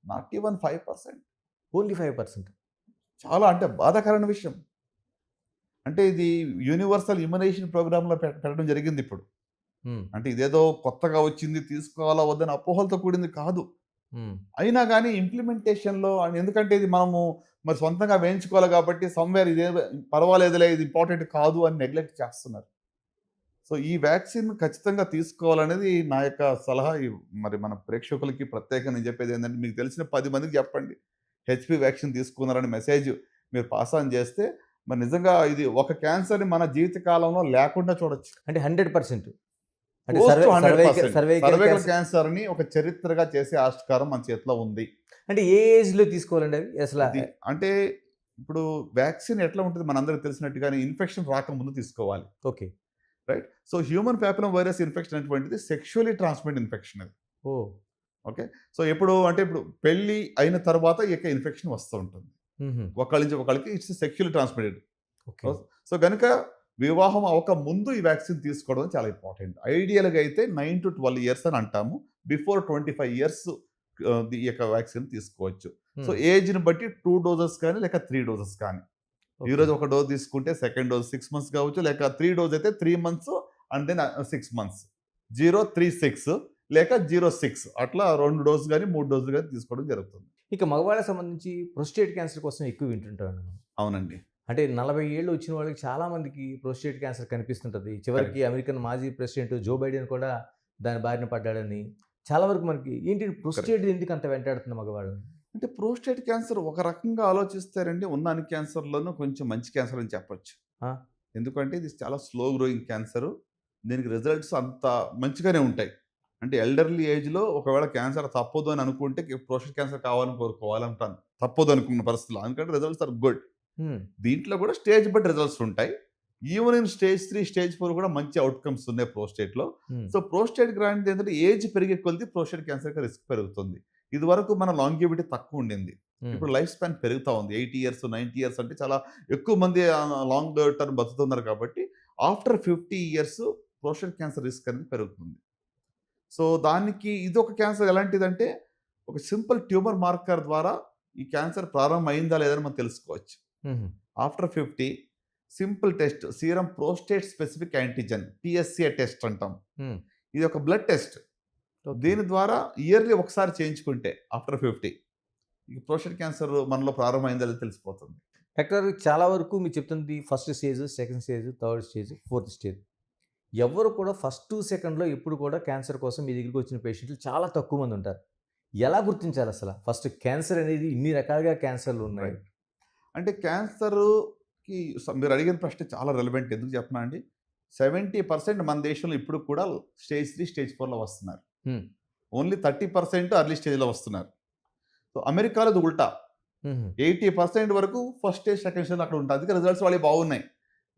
Not even 5%. ఓన్లీ 5%. చాలా అంటే బాధాకరమైన విషయం. అంటే ఇది యూనివర్సల్ ఇమ్యునైజేషన్ ప్రోగ్రామ్‌లో పెట్టడం జరిగింది ఇప్పుడు. హ్మ్. అంటే ఇదేదో కొత్తగా వచ్చింది తీసుకోవాలా వద్దని అపోహలతో కూడింది కాదు. హ్మ్. అయినా గానీ ఇంప్లిమెంటేషన్‌లో ఎందుకంటే ఇది మనము మరి సొంతంగా వేయించుకోవాలి కాబట్టి సమ్‌వేర్ ఇదేదో పర్వాలేదులే, ఇది ఇంపార్టెంట్ కాదు అని నెగ్లెక్ట్ చేస్తున్నారు. సో ఈ వ్యాక్సిన్ ఖచ్చితంగా తీసుకోవాలనేది నా యొక్క సలహా. మరి మన ప్రేక్షకులకి ప్రత్యేకంగా నేను చెప్పేది ఏంటంటే, మీకు తెలిసిన 10 మందికి చెప్పండి హెచ్‌పి వ్యాక్సిన్ తీసుకున్నారని మెసేజ్ మీరు పాస్ ఆన్ చేస్తే మరి నిజంగా ఇది ఒక క్యాన్సర్‌ని మన జీవిత కాలంలో లేకుండా చూడొచ్చు. అంటే 100%. అంటే close to cervical 100%. Cervical cervical cancer. క్యాన్సర్‌ని ఒక చరిత్రగా చేసే ఆస్కారం మన చేతిలో ఉంది. అంటే ఏ ఏజ్‌లో తీసుకోవాలండి అవి? అసల అది అంటే ఇప్పుడు వ్యాక్సిన్ ఎట్లా ఉంటుంది మనందరికి తెలిసినట్టుగానే ఇన్ఫెక్షన్ రాకముందు తీసుకోవాలి. Okay. Right. So human papilloma virus infection అనేటువంటిది సెక్షువల్లీ ట్రాన్స్మిటెడ్ ఇన్ఫెక్షన్ అది. ఓహ్! ఓకే. సో ఎప్పుడు అంటే ఇప్పుడు పెళ్లి అయిన తర్వాత ఈ యొక్క ఇన్ఫెక్షన్ వస్తూ ఉంటుంది. హుహు. ఒకళ్ళ నుంచి ఒకళ్ళకి it's sexually transmitted. Okay. So గనుక వివాహం అవ్వక ముందు ఈ వ్యాక్సిన్ తీసుకోవడం చాలా ఇంపార్టెంట్. ఐడియల్‌గా అయితే 9 to 12 ఇయర్స్ అని అంటాము. బిఫోర్ 25 ఇయర్స్ ఈ యొక్క వ్యాక్సిన్ తీసుకోవచ్చు. సో హ్మ్. ఏజ్‌ని బట్టి 2 డోసెస్ కానీ లేక 3 డోసెస్ కానీ. ఓకే. ఈరోజు ఒక డోస్ తీసుకుంటే సెకండ్ డోస్ 6 మంత్స్ కావచ్చు, లేక 3 డోస్ అయితే 3 మంత్స్ అండ్ దెన్ 6 మంత్స్. 0, 3, 6 లేక 0, 6 అట్లా 2 డోసులు గాని, 3 డోసులు గాని తీసుకోవడం జరుగుతుంది. ఇక మగవాళ్ళకి సంబంధించి ప్రోస్టేట్ క్యాన్సర్ కోసం ఎక్కువ వింటుంటామండి మనం. అవునండి. అంటే 40 ఏళ్ళు వచ్చిన వాళ్ళకి చాలా మందికి ప్రోస్టేట్ క్యాన్సర్ కనిపిస్తుంటది. చివరికి అమెరికన్ మాజీ ప్రెసిడెంట్ జో బైడెన్ కూడా దాని బారిన పడ్డాడని చాలా వరకు మనకి ఏంటి ప్రోస్టేట్ ఎందుకు అంత వెంటాడుతుంది మగవాళ్ళని? అంటే ప్రోస్టేట్ క్యాన్సర్ ఒక రకంగా ఆలోచిస్తారండి ఉన్న అన్ని క్యాన్సర్‌లోనూ కొంచెం మంచి క్యాన్సర్ అని చెప్పొచ్చు. ఆ! ఎందుకంటే ఇది చాలా స్లో గ్రోయింగ్ క్యాన్సరు. దీనికి రిజల్ట్స్ అంత మంచిగానే ఉంటాయి. అంటే ఎల్డర్లీ ఏజ్‌లో ఒకవేళ క్యాన్సర్ తప్పదు అని అనుకుంటే ప్రోస్టేట్ క్యాన్సర్ కావాలని కోరుకోవాలంటాను. తప్పదు అనుకున్న పరిస్థితిలో. ఎందుకంటే రిజల్ట్స్ ఆర్ గుడ్. హ్మ్. దీంట్లో కూడా స్టేజ్ బట్టి రిజల్ట్స్ ఉంటాయి. ఈవెన్ ఇన్ స్టేజ్ 3, స్టేజ్ 4 కూడా మంచి అవుట్‌కమ్స్ ఉన్నాయి ప్రోస్టేట్‌లో. హ్మ్. సో ప్రోస్టేట్ గ్లాండ్ ఏంటంటే ఏజ్ పెరిగే కొద్దీ ప్రోస్టేట్ క్యాన్సర్‌కి రిస్క్ పెరుగుతుంది. ఇదివరకు మన లాంగివిటీ తక్కువ ఉండింది. హ్మ్. ఇప్పుడు లైఫ్ స్పాన్ పెరుగుతా ఉంది. 80 ఇయర్స్, 90 ఇయర్స్ అంటే చాలా ఎక్కువ మంది లాంగ్ టర్మ్ బతుకుతున్నారు కాబట్టి after 50 years prostate cancer risk అనేది పెరుగుతుంది. సో దానికి ఇదొక క్యాన్సర్ ఎలాంటిదంటే ఒక సింపుల్ ట్యూమర్ మార్కర్ ద్వారా ఈ క్యాన్సర్ ప్రారంభం అయిందా లేదా అని మనం తెలుసుకోవచ్చు. హుహు. After 50 simple test serum prostate specific antigen PSCA test అంటాం. హ్మ్. ఇది ఒక బ్లడ్ టెస్ట్. ఓకే. దీని ద్వారా ఇయర్లీ ఒకసారి చేయించుకుంటే ఆఫ్టర్ 50 ఈ ప్రోస్టేట్ క్యాన్సర్ మనలో ప్రారంభమైందా లేదో తెలిసిపోతుంది. డాక్టర్ గారు చాలా వరకు మీరు చెప్తుంది first stage, second stage, third stage, fourth stage. ఎవ్వరు కూడా ఫస్ట్, సెకండ్‌లో ఎప్పుడు కూడా క్యాన్సర్ కోసం మీ దగ్గరికి వచ్చిన పేషెంట్లు చాలా తక్కువ మంది ఉంటారు. ఎలా గుర్తించాలి అసల? ఫస్ట్ క్యాన్సర్ అనేది ఇన్ని రకాలుగా క్యాన్సర్‌లు ఉన్నాయి. రైట్. అంటే క్యాన్సర్‌కి మీరు అడిగిన ప్రశ్న చాలా రెలెవెంట్. ఎందుకు చెప్పనా అండి? 70% మన దేశంలో ఇప్పుడు కూడా స్టేజ్ 3, స్టేజ్ 4లో వస్తున్నారు. హ్మ్. ఓన్లీ 30% ఎర్లీ స్టేజ్‌లో వస్తున్నారు. సో అమెరికాలో ఇది ఉల్టా. హుహు. 80% వరకు ఫస్ట్ స్టేజ్, సెకండ్ స్టేజ్ అక్కడ ఉంటాయి. అందుకే రిజల్ట్స్ వాళ్ళవి బాగున్నాయి.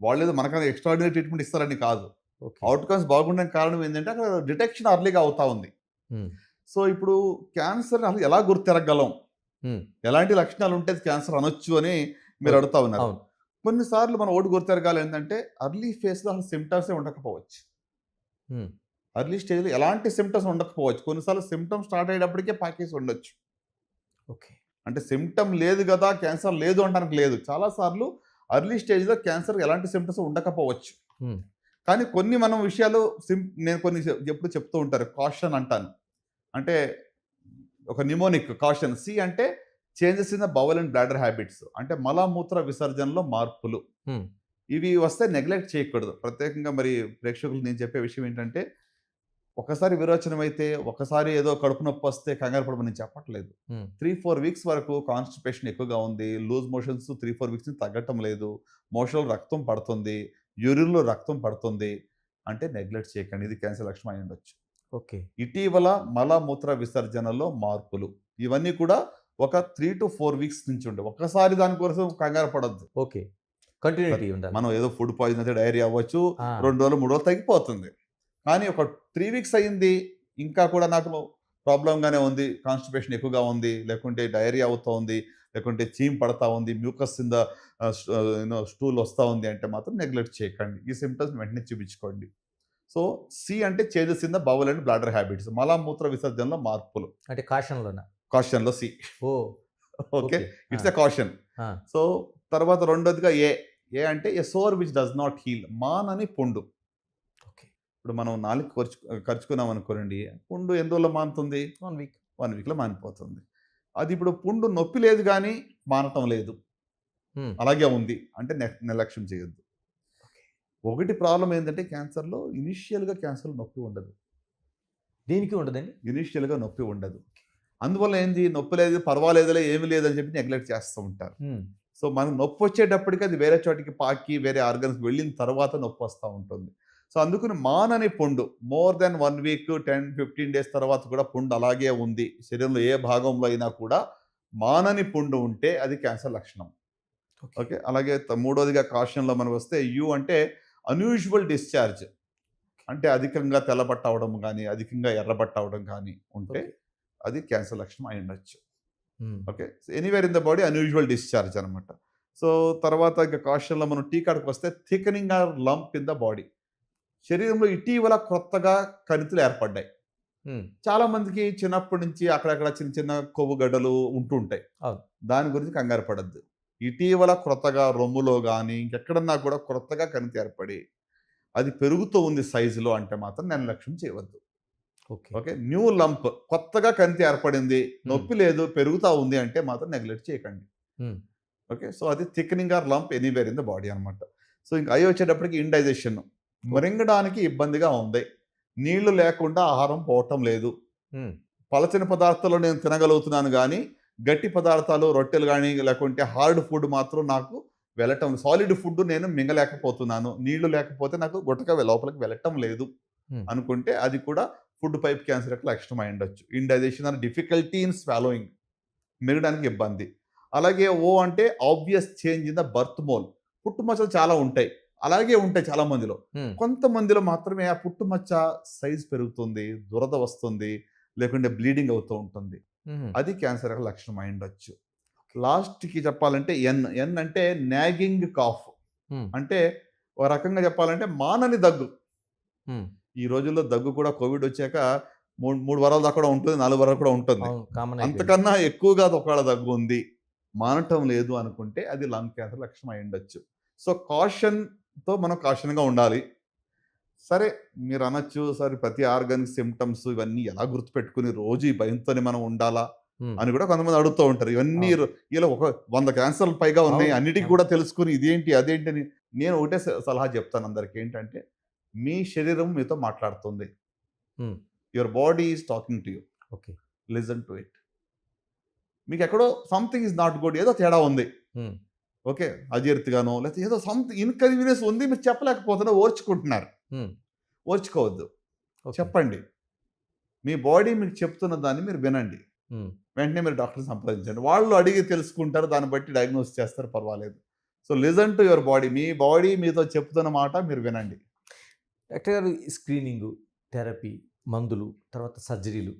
వాళ్ళేదో మనకన్నా ఎక్స్ట్రార్డినరీ ట్రీట్మెంట్ ఇస్తారని కాదు. ఓకే. అవుట్‌కమ్స్ బాగుండడానికి కారణం ఏంటంటే అక్కడ డిటెక్షన్ అర్లీగా అవుతా ఉంది. హ్మ్. సో, ఇప్పుడు క్యాన్సర్‌ని అసలు ఎలా గుర్తిరగలం? హ్మ్. ఎలాంటి లక్షణాలు ఉంటే అది క్యాన్సర్ అనొచ్చు అని మీరు ఓకే. అడుగుతా ఉన్నారు. అవును. కొన్నిసార్లు మనం ఒకటి గుర్తిరగాలి ఏంటంటే అర్లీ ఫేస్‌లో అసలు సింప్టమ్సే ఉండకపోవచ్చు. హ్మ్. అర్లీ స్టేజ్‌లో ఎలాంటి సింప్టమ్స్ ఉండకపోవచ్చు. కొన్నిసార్లు సింప్టమ్స్ స్టార్ట్ అయ్యేటప్పటికే పాకేసి ఉండొచ్చు. ఓకే. అంటే సింప్టమ్ లేదు గదా! క్యాన్సర్ లేదు అనడానికి లేదు. చాలా సార్లు అర్లీ స్టేజ్‌లో క్యాన్సర్ ఎలాంటి సింప్టమ్స్ ఉండకపోవచ్చు. హ్మ్. కానీ కొన్ని మనం విషయాలు నేను కొన్ని ఎప్పుడు చెప్తూ ఉంటారు. కాషన్ అంటాను. అంటే ఒక నిమోనిక్ కాషన్. సి అంటే changes in the bowel and bladder habits. అంటే మలమూత్ర విసర్జనలో మార్పులు. హ్మ్. ఇవి వస్తే నెగ్లెక్ట్ చేయకూడదు. ప్రత్యేకంగా మరి ప్రేక్షకులకు నేను చెప్పే విషయం ఏంటంటే, ఒకసారి విరోచనం అయితే, ఒకసారి ఏదో కడుపు నొప్పొస్తే కంగారు పడమని నేను చెప్పట్లేదు. హ్మ్. 3, 4 వీక్స్ వరకు కాన్‌స్టిపేషన్ ఎక్కువగా ఉంది. లూజ్ మోషన్స్ 3, 4 వీక్స్ నుంచి తగ్గటం లేదు. మోషన్‌లో రక్తం పడుతుంది. యూరిన్‌లో రక్తం పడుతుంది. అంటే నెగ్లెక్ట్ చేయకండి. ఇది క్యాన్సర్ లక్షణం అయ్యుండొచ్చు. ఓకే. ఇటీవల మలమూత్ర విసర్జనలో మార్పులు. ఇవన్నీ కూడా ఒక 3-4 వీక్స్ నుంచి ఉండే. ఒక్కసారి దాని కోసం కంగారు పడొద్దు. ఓకే. కంటిన్యూటీ ఉండాలి. మనం ఏదో ఫుడ్ పాయిజన్ అయితే డయేరియా అవ్వచ్చు. ఆ! 2 రోజులు, 3 రోజులు తగ్గిపోతుంది. కానీ ఒక 3 వీక్స్ అయింది. ఇంకా కూడా నాకు ప్రాబ్లమ్‌గానే ఉంది. కాన్‌స్టిపేషన్ ఎక్కువగా ఉంది. లేకుంటే డయేరియా అవుతా ఉంది. లేకుంటే చీమ్ పడతా ఉంది. మ్యూకస్ ఇన్ ద స్టూల్ వస్తా ఉంది అంటే మాత్రం నెగ్లెక్ట్ చేయకండి. ఈ సింప్టమ్స్ వెంటనే చూపించుకోండి. సో, సి అంటే changes in the bowel and bladder habits. మలమూత్ర విసర్జనలో మార్పులు. అంటే కాషన్‌లోనా? కాషన్‌లో C. Oh! Okay. Okay. Ah! It's a caution. Ah! So, తర్వాత రెండోదిగా ఏ. ఏ అంటే a sore which does not heal. మానని పుండు. ఓకే. ఇప్పుడు మనం నాలుక కరుచుకున్నాం అనుకోండి. పుండు ఎన్ని రోజుల్లో మానుతుంది? 1 వీక్. 1 వీక్‌లో మానిపోతుంది. అది ఇప్పుడు పుండు నొప్పి లేదు గానీ మానటం లేదు. హ్మ్. అలాగే ఉంది. అంటే నిర్లక్ష్యం చేయొద్దు. ఓకే. ఒకటి ప్రాబ్లమ్ ఏందంటే క్యాన్సర్‌లో ఇనీషియల్‌గా క్యాన్సర్‌లో నొప్పి ఉండదు. దేనికి ఉండదండి? ఇనీషియల్‌గా నొప్పి ఉండదు. అందువల్ల ఏంది నొప్పి లేదు, పర్వాలేదులే ఏమి లేదని చెప్పి నెగ్లెక్ట్ చేస్తూ ఉంటారు. హ్మ్. సో, మనకు నొప్పొచ్చేటప్పటికి అది వేరే చోటికి పాకి, వేరే ఆర్గన్స్‌కి వెళ్ళిన తర్వాత నొప్పొస్తా ఉంటుంది. సో, అందుకని మానని పుండు మోర్ థాన్ 1 వీక్, 10, 15 డేస్ తర్వాత కూడా పుండు అలాగే ఉంది. శరీరంలో ఏ భాగంలో అయినా కూడా మానని పుండు ఉంటే అది క్యాన్సర్ లక్షణం. ఓకే. ఓకే. అలాగే మూడోదిగా కాషన్‌లో మనం వస్తే యు అంటే అన్‌యూజువల్ డిశ్చార్జ్. అంటే అధికంగా తెల్లబట్ట అవ్వడం గాని, అధికంగా ఎర్రబట్ట అవ్వడం గాని ఉంటే ఓకే. అది క్యాన్సర్ లక్షణం అయ్యుండొచ్చు. Hmm. Okay. Anywhere in the body unusual discharge అనమాట. సో, తర్వాత ఇక కాషన్‌లో మనం టీ కాడికొస్తే thickening or lump in the body. శరీరంలో ఇటీవల కొత్తగా కణితులు ఏర్పడ్డాయి. హ్మ్. చాలా మందికి చిన్నప్పటి నుంచి అక్కడక్కడ చిన్న చిన్న కొవ్వు గడ్డలు ఉంటూ ఉంటాయి. అవును. దాని గురించి కంగారు పడొద్దు. ఇటీవల క్రొత్తగా రొమ్ములో గాని, ఇంకెక్కడన్నా కూడా క్రొత్తగా కణితి ఏర్పడి, అది పెరుగుతూ ఉంది సైజులో అంటే మాత్రం నిర్లక్ష్యం చేయవద్దు. ఓకే. ఓకే. న్యూ లంప్ కొత్తగా కణితి ఏర్పడింది. హ్మ్. నొప్పి లేదు, పెరుగుతా ఉంది అంటే మాత్రం నెగ్లెక్ట్ చేయకండి. హ్మ్. ఓకే. సో, అది thickening or lump anywhere in the body అనమాట. సో, ఇంక ఐ వచ్చేటప్పటికి ఇండైజెషన్. ఓకే. మింగడానికి ఇబ్బందిగా ఉంది. నీళ్లు లేకుండా ఆహారం పోవటం లేదు. హ్మ్. పలచని పదార్థాలు నేను తినగలుగుతున్నాను గానీ, గట్టి పదార్థాలు రొట్టెలు గానీ, లేకుంటే హార్డ్ ఫుడ్ మాత్రం నాకు వెళ్ళటం సాలిడ్ ఫుడ్ నేను మింగలేకపోతున్నాను. నీళ్లు లేకపోతే నాకు గుట్టక లోపలికి వెళ్ళటం లేదు హ్మ్. అనుకుంటే, అది కూడా ఫుడ్ పైప్ క్యాన్సర్ యొక్క లక్షణం అయ్యుండొచ్చు. Indigestion or difficulty in swallowing. మింగడానికి ఇబ్బంది. అలాగే ఓ అంటే obvious change in the birth mole. పుట్టుమచ్చలు చాలా ఉంటాయి. అలాగే ఉంటాయి చాలా మందిలో. హ్మ్. కొంతమందిలో మాత్రమే ఆ పుట్టుమచ్చ సైజ్ పెరుగుతుంది, దురద వస్తుంది, లేకుంటే బ్లీడింగ్ అవుతూ ఉంటుంది. హుహు. అది క్యాన్సర్ యొక్క లక్షణం అయ్యుండొచ్చు. ఓకే. లాస్ట్‌కి చెప్పాలంటే ఎన్. ఎన్ అంటే నాగింగ్ కాఫ్. హ్మ్. అంటే ఒక రకంగా చెప్పాలంటే మానని దగ్గు. హ్మ్. ఈ రోజుల్లో దగ్గు కూడా కోవిడ్ వచ్చాక 3 వారాల దాకా కూడా ఉంటుంది. 4 వారాలు కూడా ఉంటుంది. అవును. కామన్ అయిపోయింది. అంతకన్నా ఎక్కువగా ఒకవేళ దగ్గు ఉంది. మానటం లేదు అనుకుంటే అది లంగ్ క్యాన్సర్ లక్షణం అయ్యుండొచ్చు. సో, కాషన్‌తో మనం కాషన్‌గా ఉండాలి. సరే మీరనొచ్చు, సరే ప్రతి ఆర్గాన్‌కి సింప్టమ్స్ ఇవన్నీ ఎలా గుర్తుపెట్టుకొని రోజు ఈ భయంతోనే మనం ఉండాలా? హ్మ్. అని కూడా కొంతమంది అడుగుతూ ఉంటారు. ఇవన్నీ అవును. ఇలా ఒక 100 క్యాన్సర్‌లు పైగా ఉన్నాయి. అవును. అన్నిటికి అవును. కూడా తెలుసుకొని ఇదేంటి, అదేంటి అని నేను ఒకటే సలహా చెప్తాను అందరికి ఏంటంటే, మీ శరీరం మీతో మాట్లాడుతుంది. Hmm. Your body is talking to you. Okay. Listen to it. మీకెక్కడో సంథింగ్ ఈస్ నాట్ గుడ్. ఏదో తేడా ఉంది. హ్మ్. ఓకే. అజీర్తిగానో లేకపోతే ఏదో ఇన్‌కన్వీనియన్స్ ఉంది. మీరు చెప్పలేకపోతున్నారు. ఓర్చుకుంటున్నారు. హ్మ్. ఓర్చుకోవద్దు. ఓకే. చెప్పండి. మీ బాడీ మీకు చెప్తున్న దాన్ని మీరు వినండి. హ్మ్. వెంటనే మీరు డాక్టర్‌ని సంప్రదించండి. వాళ్ళు అడిగి తెలుసుకుంటారు. దాన్ని బట్టి డయాగ్నోస్ చేస్తారు పర్వాలేదు. So, listen to your body. Me body మీతో చెప్తున్న మాట మీరు వినండి. డాక్టర్ గారు స్క్రీనింగు, థెరపీ, మందులు, తర్వాత సర్జరీలు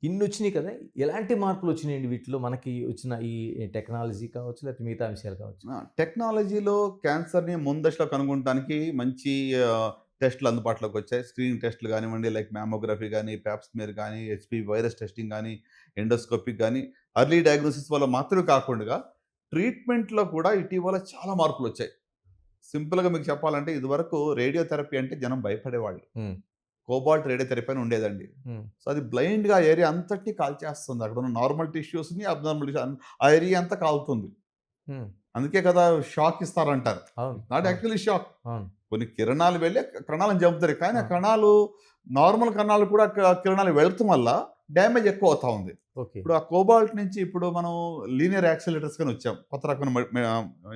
ఇన్ని వచ్చినాయి కదా! ఎలాంటి మార్పులు వచ్చినాయండి వీటిలో మనకి వచ్చిన ఈ టెక్నాలజీ కావచ్చు, లేకపోతే మిగతా విషయాలు కావచ్చు? టెక్నాలజీలో క్యాన్సర్‌ని ముందస్తులో కనుగొనటానికి మంచి టెస్టులు అందుబాటులోకి వచ్చాయి. స్క్రీనింగ్ టెస్టులు గానివ్వండి, లైక్ మామోగ్రఫీ గానీ, పాప్ స్మియర్ గానీ, హెచ్‌పివి వైరస్ టెస్టింగ్ గానీ, ఎండోస్కోపిక్ గానీ, ఎర్లీ డయాగ్నోసిస్ వల్ల మాత్రమే కాకుండా ట్రీట్మెంట్‌లో కూడా ఇటీవల చాలా మార్పులొచ్చాయి. సింపుల్‌గా మీకు చెప్పాలంటే ఇదివరకు రేడియోథెరపీ అంటే జనం భయపడేవాళ్ళు. హ్మ్. కోబాల్ట్ రేడియోథెరపీ అని ఉండేదండి. హ్మ్. సో, అది బ్లైండ్‌గా ఆ ఏరియా అంతటిని కాల్చేస్తుంది. అక్కడున్న నార్మల్ టిష్యూస్‌ని, అబ్నార్మల్ టిష్యూ ఆ ఏరియా అంతా కాలుతుంది. హ్మ్. అందుకే కదా షాక్ ఇస్తారంటారు. అవును. నాట్ అవును. Actually shock. అవును. కొన్ని కిరణాలు వెళ్ళి కణాలను చంపుతాయి. కానీ ఆ అవును. కణాలు నార్మల్ కణాలు కూడా కిరణాలు వెళుతూ వల్ల డ్యామేజ్ ఎక్కువ అవుతా ఉంది. ఓకే. ఇప్పుడు ఆ కోబాల్ట్ నుంచి ఇప్పుడు మనం లీనియర్ యాక్సిలరేటర్స్ అని వచ్చాం. కొత్త రకమైన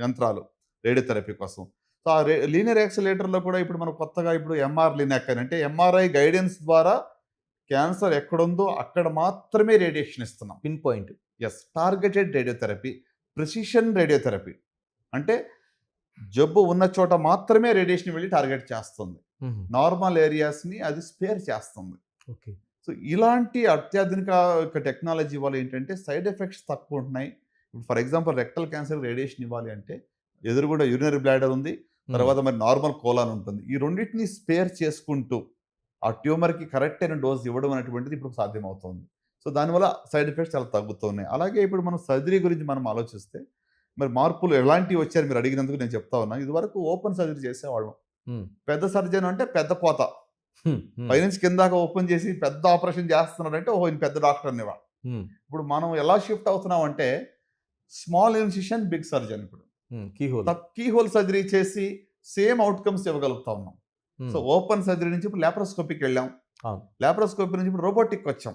యంత్రాలు రేడియోథెరపీ కోసం. సో, ఆ లీనియర్ యాక్సిలరేటర్‌లో కూడా ఇప్పుడు మనం కొత్తగా ఇప్పుడు ఎంఆర్ లినాక్ అని అంటే ఎంఆర్ఐ గైడెన్స్ ద్వారా క్యాన్సర్ ఎక్కడుందో అక్కడ మాత్రమే రేడియేషన్ ఇస్తున్నాం. Pin point. Targeted radiotherapy, precision radiotherapy. అంటే జబ్బు ఉన్న చోట మాత్రమే రేడియేషన్ వెళ్ళి టార్గెట్ చేస్తుంది. హుహు. నార్మల్ ఏరియాస్‌ని అది స్పేర్ చేస్తుంది. ఓకే. సో, ఇలాంటి అత్యాధునిక టెక్నాలజీ వల్ల ఏంటంటే సైడ్ ఎఫెక్ట్స్ తక్కువ ఉంటున్నాయి. ఇప్పుడు for example rectal cancer radiation ఇవ్వాలి అంటే ఎదురుగుండా యూరినరీ బ్లాడర్ ఉంది. హ్మ్. తర్వాత మరి నార్మల్ కోలాన్ ఉంటుంది. ఈ రెండిటిని స్పేర్ చేసుకుంటూ ఆ ట్యూమర్‌కి కరెక్ట్ అయిన డోస్ ఇవ్వడం అనేటువంటిది ఇప్పుడు సాధ్యమవుతుంది. సో, దానివల్ల సైడ్ ఎఫెక్ట్స్ చాలా తగ్గుతున్నాయి. అలాగే ఇప్పుడు మనం సర్జరీ గురించి మనం ఆలోచిస్తే మరి మార్పులు ఎలాంటివి వచ్చాయని మీరు అడిగినందుకు నేను చెప్తా ఉన్నా. ఇదివరకు ఓపెన్ సర్జరీ చేసేవాళ్ళం. హ్మ్. పెద్ద సర్జన్ అంటే పెద్ద కోత. హ్మ్. హ్మ్. పైనుంచి కింద దాకా ఓపెన్ చేసి పెద్ద ఆపరేషన్ చేస్తున్నాడంటే ఓహో! ఈయన పెద్ద డాక్టర్ అనేవాళ్ళు. హ్మ్. ఇప్పుడు మనం ఎలా షిఫ్ట్ అవుతున్నామంటే స్మాల్ ఇన్సిషన్ బిగ్ సర్జన్ ఇప్పుడు. Hmm. Keyhole. Key hole surgery చేసి సేమ్ అవుట్‌కమ్స్ ఇవ్వగలుగుతా ఉన్నాం. సో, హ్మ్. ఓపెన్ సర్జరీ నుంచి ఇప్పుడు లాప్రోస్కోపీకెళ్ళాం. అవును. లాప్రోస్కోపీ నుంచి ఇప్పుడు రోబోటిక్ వచ్చాం.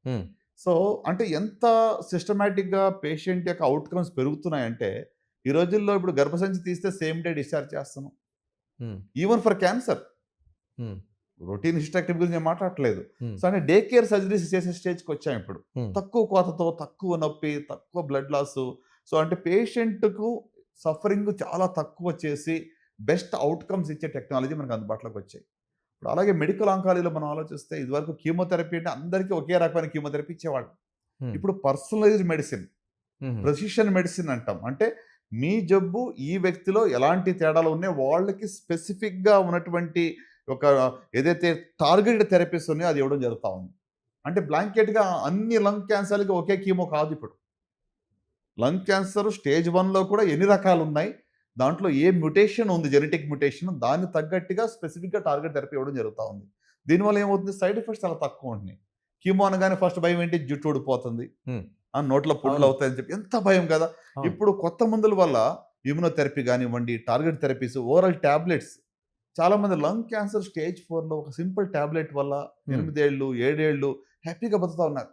హ్మ్. సో, అంటే ఎంత సిస్టమాటిక్‌గా పేషెంట్ యొక్క అవుట్‌కమ్స్ పెరుగుతున్నాయంటే, ఈ రోజుల్లో ఇప్పుడు గర్భసంచి తీస్తే సేమ్ డే డిశ్చార్జ్ చేస్తున్నాం. హ్మ్. Even for cancer. హ్మ్. రొటీన్ హిస్టెక్టమీ గురించి నేను మాట్లాడట్లేదు. హ్మ్. సో, అంటే డే కేర్ సర్జరీస్ చేసే స్టేజ్‌కొచ్చాం ఇప్పుడు. హ్మ్. తక్కువ కోతతో, తక్కువ నొప్పి, తక్కువ బ్లడ్ లాసు. సో, అంటే పేషెంట్‌కు సఫరింగ్ చాలా తక్కువ చేసి, బెస్ట్ అవుట్‌కమ్స్ ఇచ్చే టెక్నాలజీ మనకు అందుబాటులోకి వచ్చాయి. ఇప్పుడు అలాగే మెడికల్ ఆంకాలజీలో మనం ఆలోచిస్తే ఇదివరకు కీమోథెరపీ అంటే అందరికీ ఒకే రకమైన కీమోథెరపీ ఇచ్చేవాళ్ళు. హ్మ్. ఇప్పుడు పర్సనలైజ్డ్ మెడిసిన్, హుహు. ప్రెసిషన్ మెడిసిన్ అంటాం. అంటే మీ జబ్బు ఈ వ్యక్తిలో ఎలాంటి తేడాలు ఉన్నాయో వాళ్ళకి స్పెసిఫిక్‌గా ఉన్నటువంటి ఒక ఏదైతే టార్గెటెడ్ థెరపీస్ ఉన్నాయో అది ఇవ్వడం జరుగుతా ఉంది. అంటే బ్లాంకెట్‌గా అన్ని లంగ్ క్యాన్సర్‌లకి ఒకే కీమో కాదు ఇప్పుడు. లంగ్ క్యాన్సర్ స్టేజ్ 1లో కూడా ఎన్ని రకాలున్నాయి? దాంట్లో ఏ మ్యుటేషన్ ఉంది జెనెటిక్ మ్యుటేషన్ దానికి తగ్గట్టుగా స్పెసిఫిక్‌గా టార్గెట్ థెరపీ ఇవ్వడం జరుగుతా ఉంది. దీనివల్ల ఏమవుతుంది సైడ్ ఎఫెక్ట్స్ చాలా తక్కువ ఉంటున్నాయి. కీమో అనగానే ఫస్ట్ భయం ఏంటి? జుట్టు ఊడిపోతుంది. హ్మ్. నోట్లో పుండ్లు అవును. అవుతాయని చెప్పి ఎంత భయం కదా! అవును. ఇప్పుడు కొత్త మందుల వల్ల ఇమ్యునోథెరపీ గానివ్వండి, టార్గెట్ థెరపీస్, ఓరల్ టాబ్లెట్స్ చాలామంది లంగ్ క్యాన్సర్ స్టేజ్ 4లో ఒక సింపుల్ టాబ్లెట్ వల్ల హ్మ్. 8 ఏళ్ళు, 7 ఏళ్ళు హ్యాపీగా బతుకుతా ఉన్నారు.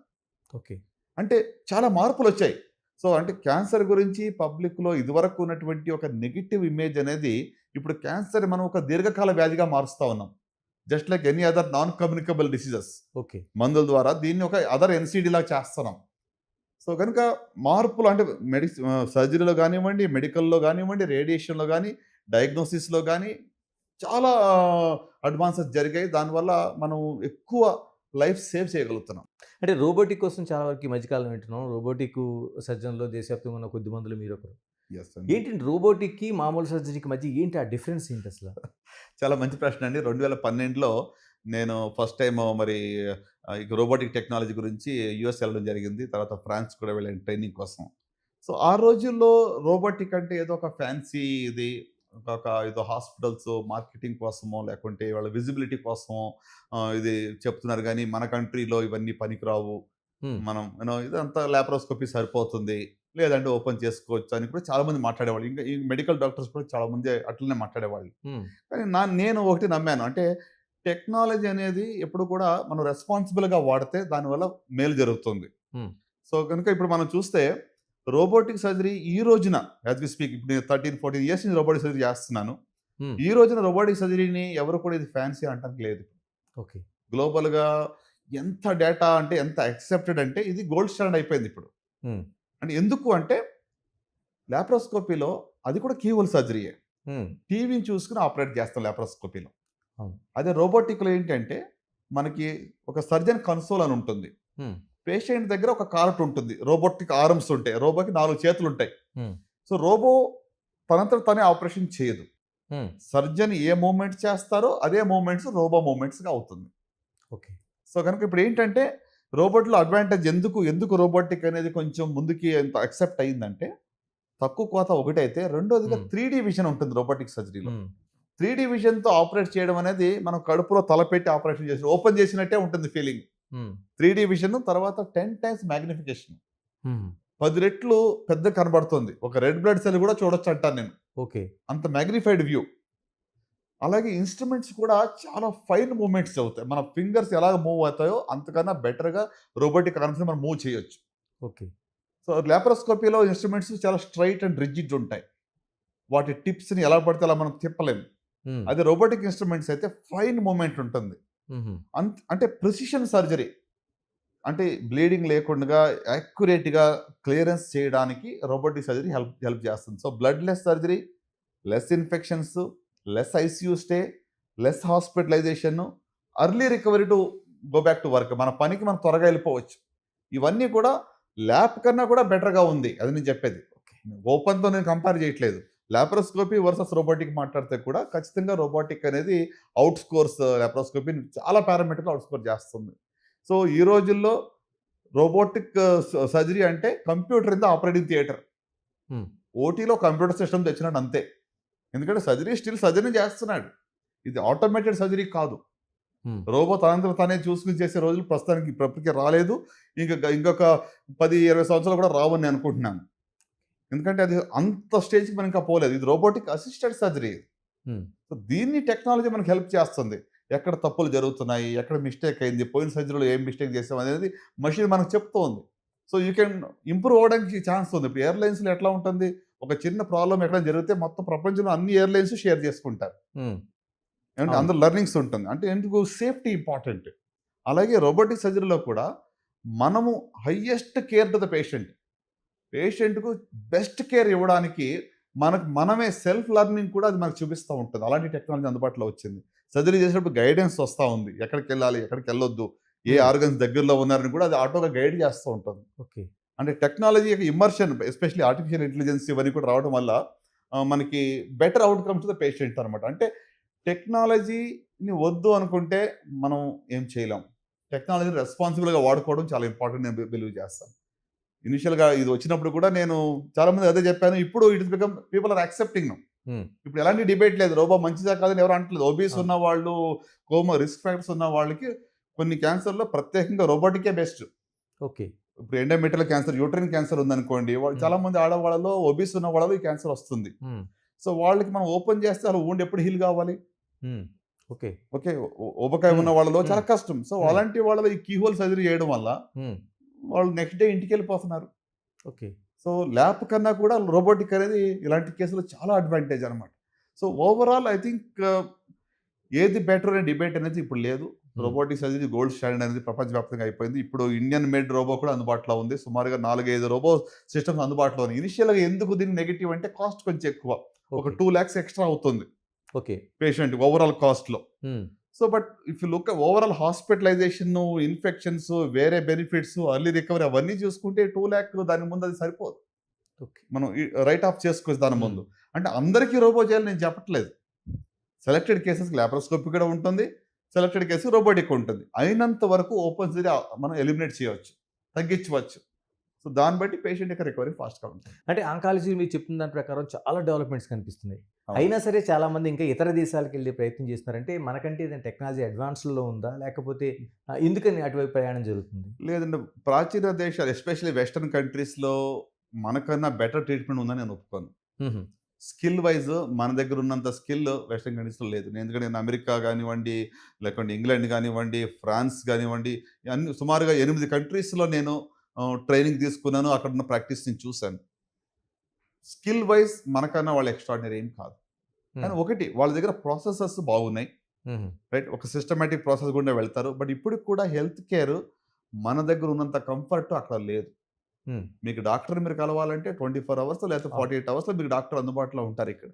ఓకే. అంటే చాలా మార్పులొచ్చాయి. సో, అంటే క్యాన్సర్ గురించి పబ్లిక్‌లో ఇదివరకు ఉన్నటువంటి ఒక నెగెటివ్ ఇమేజ్ అనేది ఇప్పుడు క్యాన్సర్ మనం ఒక దీర్ఘకాల వ్యాధిగా మారుస్తా ఉన్నాం. Just like any other non communicable diseases. Okay. మందుల ద్వారా దీన్ని ఒక అదర్ ఎన్‌సీడీలాగా చేస్తున్నాం. సో, గనుక మార్పులు అంటే సర్జరీలో గానివ్వండి, మెడికల్‌లో గానివ్వండి, రేడియేషన్‌లో గాని, డయాగ్నోసిస్‌లో గాని చాలా అడ్వాన్సెస్ జరిగాయి. దానివల్ల మనం ఎక్కువ లైఫ్ సేవ్ చేయగలుగుతున్నాం. అంటే రోబోటిక్ కోసం చాలా వరకు ఈ మధ్య కాలంలో వింటున్నాం. రోబోటిక్ సర్జన్‌లో దేశవ్యాప్తంగా ఉన్న కొద్ది మందిలో మీరొకరు. యెస్ అండి. ఏంటండి రోబోటిక్‌కి, మామూలు సర్జరీకి మధ్య ఏంటి ఆ డిఫరెన్స్ ఏంటసల? చాలా మంచి ప్రశ్న అండి. 2012లో నేను ఫస్ట్ టైము మరి ఇక రోబోటిక్ టెక్నాలజీ గురించి యూఎస్ వెళ్ళడం జరిగింది. తర్వాత ఫ్రాన్స్ కూడా వెళ్ళాను ట్రైనింగ్ కోసం. సో, ఆ రోజుల్లో రోబోటిక్ అంటే ఏదో ఒక ఫ్యాన్సీ ఇది ఒక ఏదో హాస్పిటల్స్ మార్కెటింగ్ కోసమో, లేకుంటే వాళ్ళ విజిబిలిటీ కోసమో ఇది చెప్తున్నారు గానీ, మన కంట్రీలో ఇవన్నీ పనికిరావు. హ్మ్. మనం ఇదంతా లాప్రోస్కోపీ సరిపోతుంది. లేదంటే ఓపెన్ చేసుకోవచ్చు అని కూడా చాలామంది మాట్లాడేవాళ్ళు. ఇంకా ఈ మెడికల్ డాక్టర్స్ కూడా చాలామంది అట్లనే మాట్లాడేవాళ్ళు. హ్మ్. కానీ నేను ఒకటి నమ్మాను. అంటే టెక్నాలజీ అనేది ఎప్పుడు కూడా మనం రెస్పాన్సిబుల్‌గా వాడితే దానివల్ల మేలు జరుగుతుంది. హ్మ్. సో, గనుక ఇప్పుడు మనం చూస్తే రోబోటిక్ సర్జరీ ఈ రోజున యాస్ వి స్పీక్ ఇప్పుడు నేను 13, 14 ఇయర్స్ నుంచి రోబోటిక్ సర్జరీ చేస్తున్నాను. హ్మ్. ఈ రోజున రోబోటిక్ సర్జరీని ఎవరు కూడా ఇది ఫ్యాన్సీ అనటానికి లేదు. ఓకే. గ్లోబల్‌గా ఎంత డేటా అంటే ఎంత యాక్సెప్టెడ్ అంటే ఇది గోల్డ్ స్టాండర్డ్ అయిపోయింది ఇప్పుడు. హ్మ్. అంటే ఎందుకు అంటే లాప్రోస్కోపీలో అది కూడా కీ హోల్ సర్జరీయే. హ్మ్. టీవీని చూసుకొని ఆపరేట్ చేస్తాం లాప్రోస్కోపీలో. అవును. అదే రోబోటిక్‌లో ఏంటంటే, మనకి ఒక సర్జన్ కన్సోల్ అని ఉంటుంది. హ్మ్. పేషెంట్ దగ్గర ఒక కార్ట్ ఉంటుంది. రోబోటిక్ ఆర్మ్స్ ఉంటాయి. రోబోకి 4 చేతులుంటాయి. హ్మ్. సో, రోబో తనంతట తానే ఆపరేషన్ చేయదు. హ్మ్. సర్జన్ ఏ మూవ్‌మెంట్ చేస్తారో అదే మూవ్‌మెంట్స్ రోబో మూవ్‌మెంట్స్‌గా అవుతుంది. ఓకే. సో, గనుక ఇప్పుడేంటంటే రోబోట్‌లో అడ్వాంటేజ్ ఎందుకు రోబోటిక్ అనేది కొంచెం ముందుకి ఎంత యాక్సెప్ట్ అయిందంటే, తక్కువ కోత ఒకటైతే, రెండోదిగా హ్మ్. 3 విజన్ ఉంటుంది రోబోటిక్ సర్జరీలో. హ్మ్. 3 విజన్‌తో ఆపరేట్ చేయడం అనేది మనం కడుపులో తలపెట్టి ఆపరేషన్ చేసి ఓపెన్ చేసినట్టే ఉంటుంది ఫీలింగ్. హ్మ్. 3 విజన్ తర్వాత 10 టైమ్స్ మాగ్నిఫికేషన్. హ్మ్. 10 రెట్లు పెద్దగా కనబడుతుంది. ఒక రెడ్ బ్లడ్ సెల్ కూడా చూడొచ్చంటాను నేను. ఓకే. అంత మాగ్నిఫైడ్ వ్యూ. అలాగే ఇన్‌స్ట్రుమెంట్స్ కూడా చాలా ఫైన్ మూవ్‌మెంట్స్ అవుతాయి. మన ఫింగర్స్ ఎలాగ మూవ్ అవుతాయో అంతకన్నా బెటర్‌గా రోబోటిక్ ఆర్మ్స్‌ని మనం మూవ్ చేయొచ్చు. ఓకే. సో, లాప్రోస్కోపీలో ఇన్‌స్ట్రుమెంట్స్ చాలా స్ట్రెయిట్ అండ్ రిజిడ్ ఉంటాయి. వాటి టిప్స్‌ని ఎలా పడితే అలా మనం తిప్పలేము. హ్మ్. అదే రోబోటిక్ ఇన్‌స్ట్రుమెంట్స్ అయితే ఫైన్ మూవ్‌మెంట్ ఉంటుంది. హుహు. అంటే ప్రిసిషన్ సర్జరీ. అంటే బ్లీడింగ్ లేకుండగా యాక్యురేట్‌గా క్లియరెన్స్ చేయడానికి రోబోటిక్ సర్జరీ హెల్ప్ హెల్ప్ చేస్తుంది. So, blood less surgery, less infections, less ICU stay, less hospitalization, early recovery to go back to work. మన పనికి మనం త్వరగా వెళ్ళిపోవచ్చు. ఇవన్నీ కూడా ల్యాప్ కన్నా కూడా బెటర్‌గా ఉంది. అది నేను చెప్పేది. ఓకే. ఓపెన్‌తో నేను కంపేర్ చేయట్లేదు. లాప్రోస్కోపీ వర్సెస్ రోబోటిక్ మాట్లాడితే కూడా ఖచ్చితంగా రోబోటిక్ అనేది ఔట్ స్కోర్స్ లాప్రోస్కోపీని చాలా పారామీటర్‌లో ఔట్ స్కోర్ చేస్తుంది. సో, ఈ రోజుల్లో రోబోటిక్ సర్జరీ అంటే computer in the operating theatre. హ్మ్. ఓటీలో కంప్యూటర్ సిస్టమ్ తెచ్చినాడు అంతే. ఎందుకంటే సర్జరీ స్టిల్ సర్జరీ చేస్తున్నాడు. ఇది ఆటోమేటెడ్ సర్జరీ కాదు. హ్మ్. రోబో తనంతట తానే చూసుకొని చేసే రోజులు ప్రస్తుతానికి ఇప్పటికి రాలేదు. ఇంకొక 10, 20 సంవత్సరాలు కూడా రావని నేను అనుకుంటున్నాను. ఎందుకంటే అది అంత స్టేజ్‌కి మనం ఇంకా పోలేదు. ఇది రోబోటిక్ అసిస్టెడ్ సర్జరీ. హ్మ్. సో, దీన్ని టెక్నాలజీ మనకు హెల్ప్ చేస్తుంది. ఎక్కడ తప్పులు జరుగుతున్నాయి, ఎక్కడ మిస్టేక్ అయింది, పోయిన సర్జరీలో ఏం మిస్టేక్ చేసాం అనేది మెషిన్ మనకు చెప్తోంది. సో, యూ కెన్ ఇంప్రూవ్ అవ్వడానికి ఛాన్స్ ఉంది. ఇప్పుడు ఎయిర్‌లైన్స్‌లో ఎట్లా ఉంటుంది? ఒక చిన్న ప్రాబ్లమ్ ఎక్కడైనా జరిగితే మొత్తం ప్రపంచంలో అన్ని ఎయిర్‌లైన్స్ షేర్ చేసుకుంటారు. హ్మ్. ఏమంటే అవును. అందరూ లెర్నింగ్స్ ఉంటుంది. అంటే ఎందుకు సేఫ్టీ ఇంపార్టెంట్. అలాగే రోబోటిక్ సర్జరీలో కూడా మనము highest care to the patient. పేషెంట్‌కు బెస్ట్ కేర్ ఇవ్వడానికి మనమే సెల్ఫ్ లెర్నింగ్ కూడా అది మనకు చూపిస్తా ఉంటది. అలాంటి టెక్నాలజీ అందుబాటులో వచ్చింది. సర్జరీ చేసేటప్పుడు గైడెన్స్ వస్తా ఉంది. ఎక్కడికెళ్ళాలి? ఎక్కడికెళ్ళొద్దు? ఏ హ్మ్. ఆర్గన్స్ దగ్గరలో ఉన్నారని కూడా అది ఆటోగా గైడ్ చేస్తూ ఉంటుంది. ఓకే. అంటే టెక్నాలజీ యొక్క ఇమ్మర్షన్ ఎస్పెషల్లీ ఆర్టిఫిషియల్ ఇంటెలిజెన్స్ ఇవన్నీ కూడా రావడం వల్ల మనకి better outcome to the patient అనమాట. అంటే టెక్నాలజీని వద్దు అనుకుంటే మనం ఏం చేయలేం. టెక్నాలజీని రెస్పాన్సిబుల్‌గా వాడుకోవడం చాలా ఇంపార్టెంట్ నేను బిలీవ్ చేస్తాను. ఇనిషియల్‌గా ఇది వచ్చినప్పుడు కూడా నేను చాలా మందికి అదే చెప్పాను. ఇప్పుడు it is become people are accepting now. Hmm. ఇప్పుడు ఎలాంటి డిబేట్ లేదు. రోబో మంచిదా కాదని ఎవరు అంటలేదు. ఒబీస్ అవును. ఉన్నవాళ్ళు, రిస్క్ ఫ్యాక్టర్స్ ఉన్న వాళ్ళకి కొన్ని క్యాన్సర్‌లో ప్రత్యేకంగా రోబోటికే బెస్ట్. ఓకే. ఇప్పుడు ఎండోమెట్రియల్ క్యాన్సర్, యూట్రైన్ క్యాన్సర్ ఉందనుకోండి. వాళ్ళు హ్మ్. చాలా మంది ఆడవాళ్ళలో ఒబీస్ ఉన్న వాళ్ళలో ఈ క్యాన్సర్ వస్తుంది. హ్మ్. సో, వాళ్ళకి మనం ఓపెన్ చేస్తే అలా వూండ్ ఎప్పుడు హీల్ కావాలి? హ్మ్. ఓకే. ఓకే. ఊబకాయం హ్మ్. ఉన్న వాళ్ళలో హ్మ్. చాలా కష్టం. సో, హ్మ్. అలాంటి వాళ్ళలో ఈ కీహోల్ సర్జరీ చేయడం వల్ల హ్మ్. వాళ్ళు నెక్స్ట్ డే ఇంటికెళ్ళిపోతున్నారు. ఓకే. సో, ల్యాప్ కన్నా కూడా రోబోటిక్ అనేది ఇలాంటి కేసులో చాలా అడ్వాంటేజ్ అనమాట. సో, ఓవరాల్ ఐ థింక్ ఏది బెటర్ అనే డిబేట్ అనేది ఇప్పుడు లేదు. హ్మ్. రోబోటిక్స్ అనేది గోల్డ్ స్టాండర్డ్ అనేది ప్రపంచవ్యాప్తంగా అయిపోయింది. ఇప్పుడు ఇండియన్ మేడ్ రోబో కూడా అందుబాటులో ఉంది. సుమారుగా 4, 5 రోబో సిస్టమ్స్ అందుబాటులో ఉన్నాయి. ఇనిషియల్‌గా ఎందుకు దీన్ని నెగెటివ్ అంటే కాస్ట్ కొంచెం ఎక్కువ. ఒక ఓకే. 2,00,000 ఎక్స్‌ట్రా అవుతుంది ఓకే. పేషెంట్ ఓవరాల్ కాస్ట్‌లో. Hmm. So, but if you look overall hospitalisation, infections, వేరే బెనిఫిట్స్, ఎర్లీ రికవరీ అవన్నీ చూసుకుంటే 2,00,000 దాని ముందు అది సరిపోదు. ఓకే. మనం రైట్ ఆఫ్ చేసుకోవచ్చు దాని హ్మ్. ముందు. అంటే అందరికీ రోబో చేయాలని నేను చెప్పట్లేదు. సెలెక్టెడ్ కేసెస్‌కి లాప్రోస్కోపీ కూడా ఉంటుంది. సెలెక్టెడ్ కేస్‌కి రోబోటిక్ ఉంటుంది. అయినంత వరకు ఓపెన్ సర్జరీ మనం ఎలిమినేట్ చేయవచ్చు. తగ్గించవచ్చు. సో, దాన్ని బట్టి పేషెంట్ యొక్క రికవరీ ఫాస్ట్‌గా ఉంటుంది. అంటే ఆంకాలజీ మీరు చెప్తున్న దాని ప్రకారం చాలా డెవలప్‌మెంట్స్ కనిపిస్తున్నాయి. అవును. అయినా సరే చాలామంది ఇంకా ఇతర దేశాలకెళ్ళే ప్రయత్నం చేస్తున్నారు. అంటే మనకంటే ఏదైనా టెక్నాలజీ అడ్వాన్స్‌లో ఉందా? లేకపోతే ఎందుకని అటువైపు ప్రయాణం జరుగుతుంది? లేదండి. ప్రాచీన దేశాలు ఎస్పెషల్లీ వెస్టర్న్ కంట్రీస్‌లో మనకన్నా బెటర్ ట్రీట్మెంట్ ఉందని నేను ఒప్పుకోను. హుహు. స్కిల్ వైస్ మన దగ్గర ఉన్నంత స్కిల్ వెస్టర్న్ కంట్రీస్‌లో లేదు. ఎందుకంటే నేను అమెరికా గానివ్వండి, లేకుంటే ఇంగ్లాండ్ గానివ్వండి, ఫ్రాన్స్ గానివ్వండి, అన్ని సుమారుగా 8 కంట్రీస్‌లో నేను ట్రైనింగ్ తీసుకున్నాను. అక్కడున్న ప్రాక్టీస్ నేను చూసాను. స్కిల్ వైస్ మనకన్నా వాళ్ళు ఎక్స్ట్రార్డినరీ ఏం కాదు. హ్మ్. కానీ ఒకటి వాళ్ళ దగ్గర ప్రాసెసెస్ బాగున్నాయి. హుహు. రైట్. ఒక సిస్టమాటిక్ ప్రాసెస్ గుండా వెళ్తారు. బట్ ఇప్పటికి కూడా హెల్త్ కేర్ మన దగ్గర ఉన్నంత కంఫర్ట్ అక్కడ లేదు. హ్మ్. మీకు డాక్టర్‌ని మీరు కలవాలంటే 24 అవర్స్ లేకపోతే అవును. 48 అవర్స్‌లో మీకు డాక్టర్ అందుబాటులో ఉంటారిక్కడ.